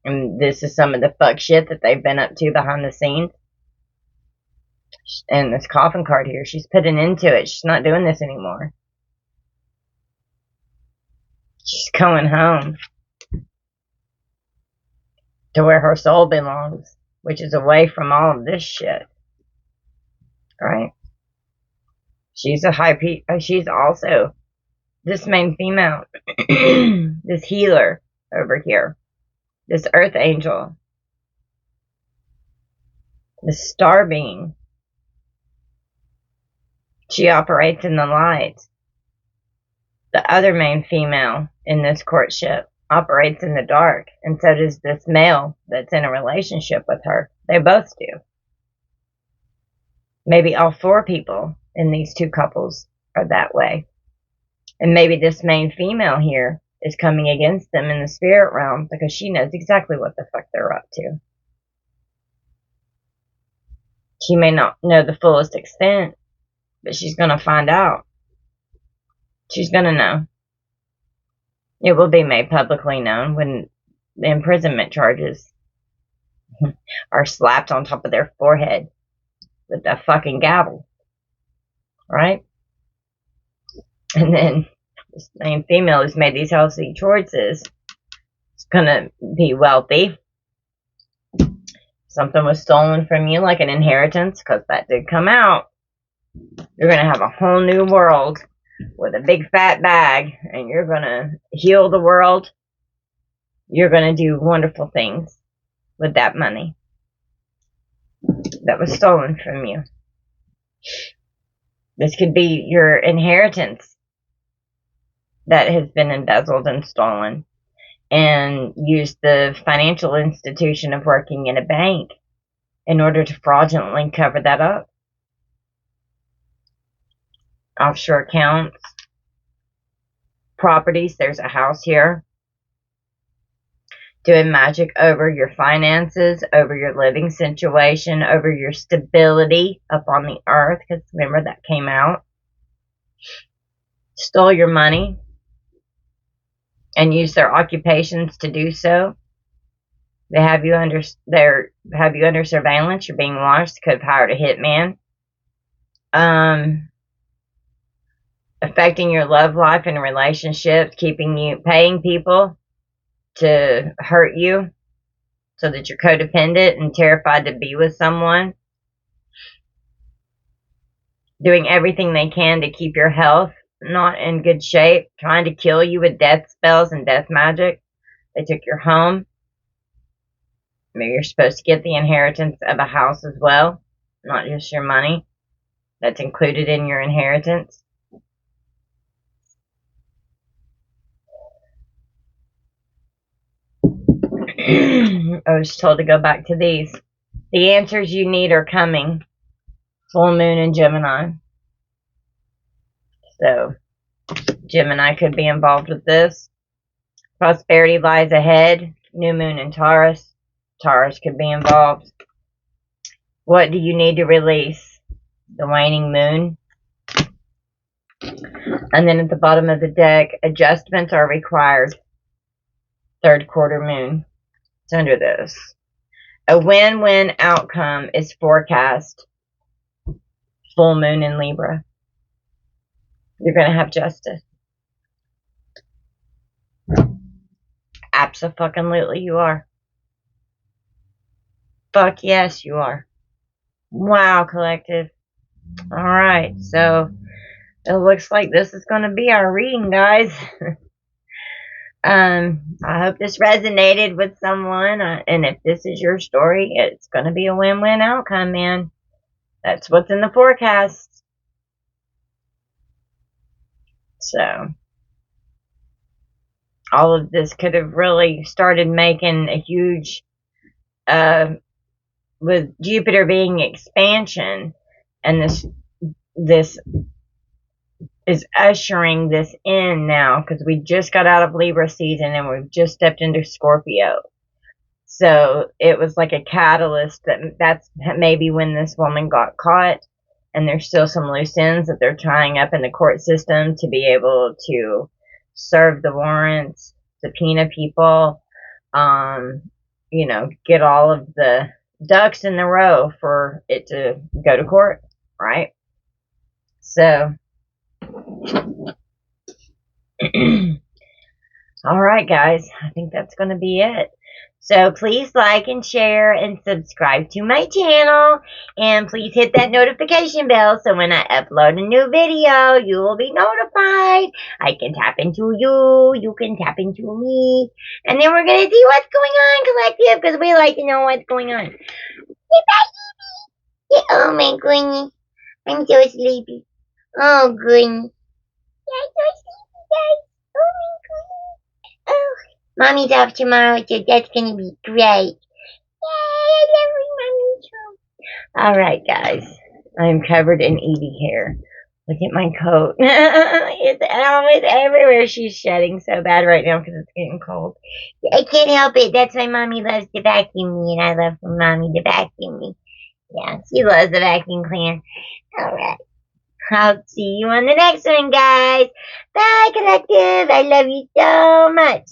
And this is some of the fuck shit that they've been up to behind the scenes. And this coffin card here, she's put an end to it. She's not doing this anymore. She's going home to where her soul belongs, which is away from all of this shit. Right? She's she's also this main female, this healer over here, this earth angel, this star being. She operates in the light. The other main female in this courtship operates in the dark, and so does this male that's in a relationship with her. They both do. Maybe all four people in these two couples are that way. And maybe this main female here is coming against them in the spirit realm because she knows exactly what the fuck they're up to. She may not know the fullest extent, but she's going to find out. She's going to know. It will be made publicly known when the imprisonment charges are slapped on top of their forehead with a fucking gavel. Right? And then this main female who's made these healthy choices is going to be wealthy. Something was stolen from you, like an inheritance, because that did come out. You're going to have a whole new world with a big fat bag, and you're going to heal the world. You're going to do wonderful things with that money that was stolen from you. This could be your inheritance that has been embezzled and stolen, and use the financial institution of working in a bank in order to fraudulently cover that up. Offshore accounts, properties. There's a house here. Doing magic over your finances, over your living situation, over your stability up on the earth, because remember that came out. Stole your money and used their occupations to do so. They have you under surveillance. You're being watched. Could have hired a hitman. Affecting your love life and relationships, paying people to hurt you so that you're codependent and terrified to be with someone, doing everything they can to keep your health not in good shape, trying to kill you with death spells and death magic. They took your home. Maybe you're supposed to get the inheritance of a house as well, not just your money. That's included in your inheritance. I was told to go back to these. The answers you need are coming. Full moon in Gemini. So, Gemini could be involved with this. Prosperity lies ahead. New moon in Taurus. Taurus could be involved. What do you need to release? The waning moon. And then at the bottom of the deck, adjustments are required. Third quarter moon. It's under this. A win-win outcome is forecast. Full moon in Libra. You're going to have justice. Abso-fucking-lutely you are. Fuck yes, you are. Wow, collective. Alright, so it looks like this is going to be our reading, guys. I hope this resonated with someone, and if this is your story, it's going to be a win-win outcome, man. That's what's in the forecast. So, all of this could have really started making a huge, with Jupiter being expansion, and this is ushering this in now, because we just got out of Libra season and we've just stepped into Scorpio. So it was like a catalyst that's maybe when this woman got caught, and there's still some loose ends that they're tying up in the court system to be able to serve the warrants, subpoena people, get all of the ducks in the row for it to go to court, right? So, alright guys, I think that's going to be it. So please like and share and subscribe to my channel, and please hit that notification bell so when I upload a new video, you will be notified. I can tap into you, you can tap into me, and then we're going to see what's going on, collective, because we like to know what's going on. Oh my goodness, I'm so sleepy. Oh goodness. I'm so sleepy, guys. Oh my goodness. Oh. Mommy's off tomorrow, so that's gonna be great. Yay, I love my mommy too. Alright, guys. I'm covered in Evie hair. Look at my coat. It's always everywhere. She's shedding so bad right now because it's getting cold. I can't help it. That's why Mommy loves to vacuum me, and I love for Mommy to vacuum me. Yeah, she loves the vacuum cleaner. Alright. I'll see you on the next one, guys. Bye, collective. I love you so much.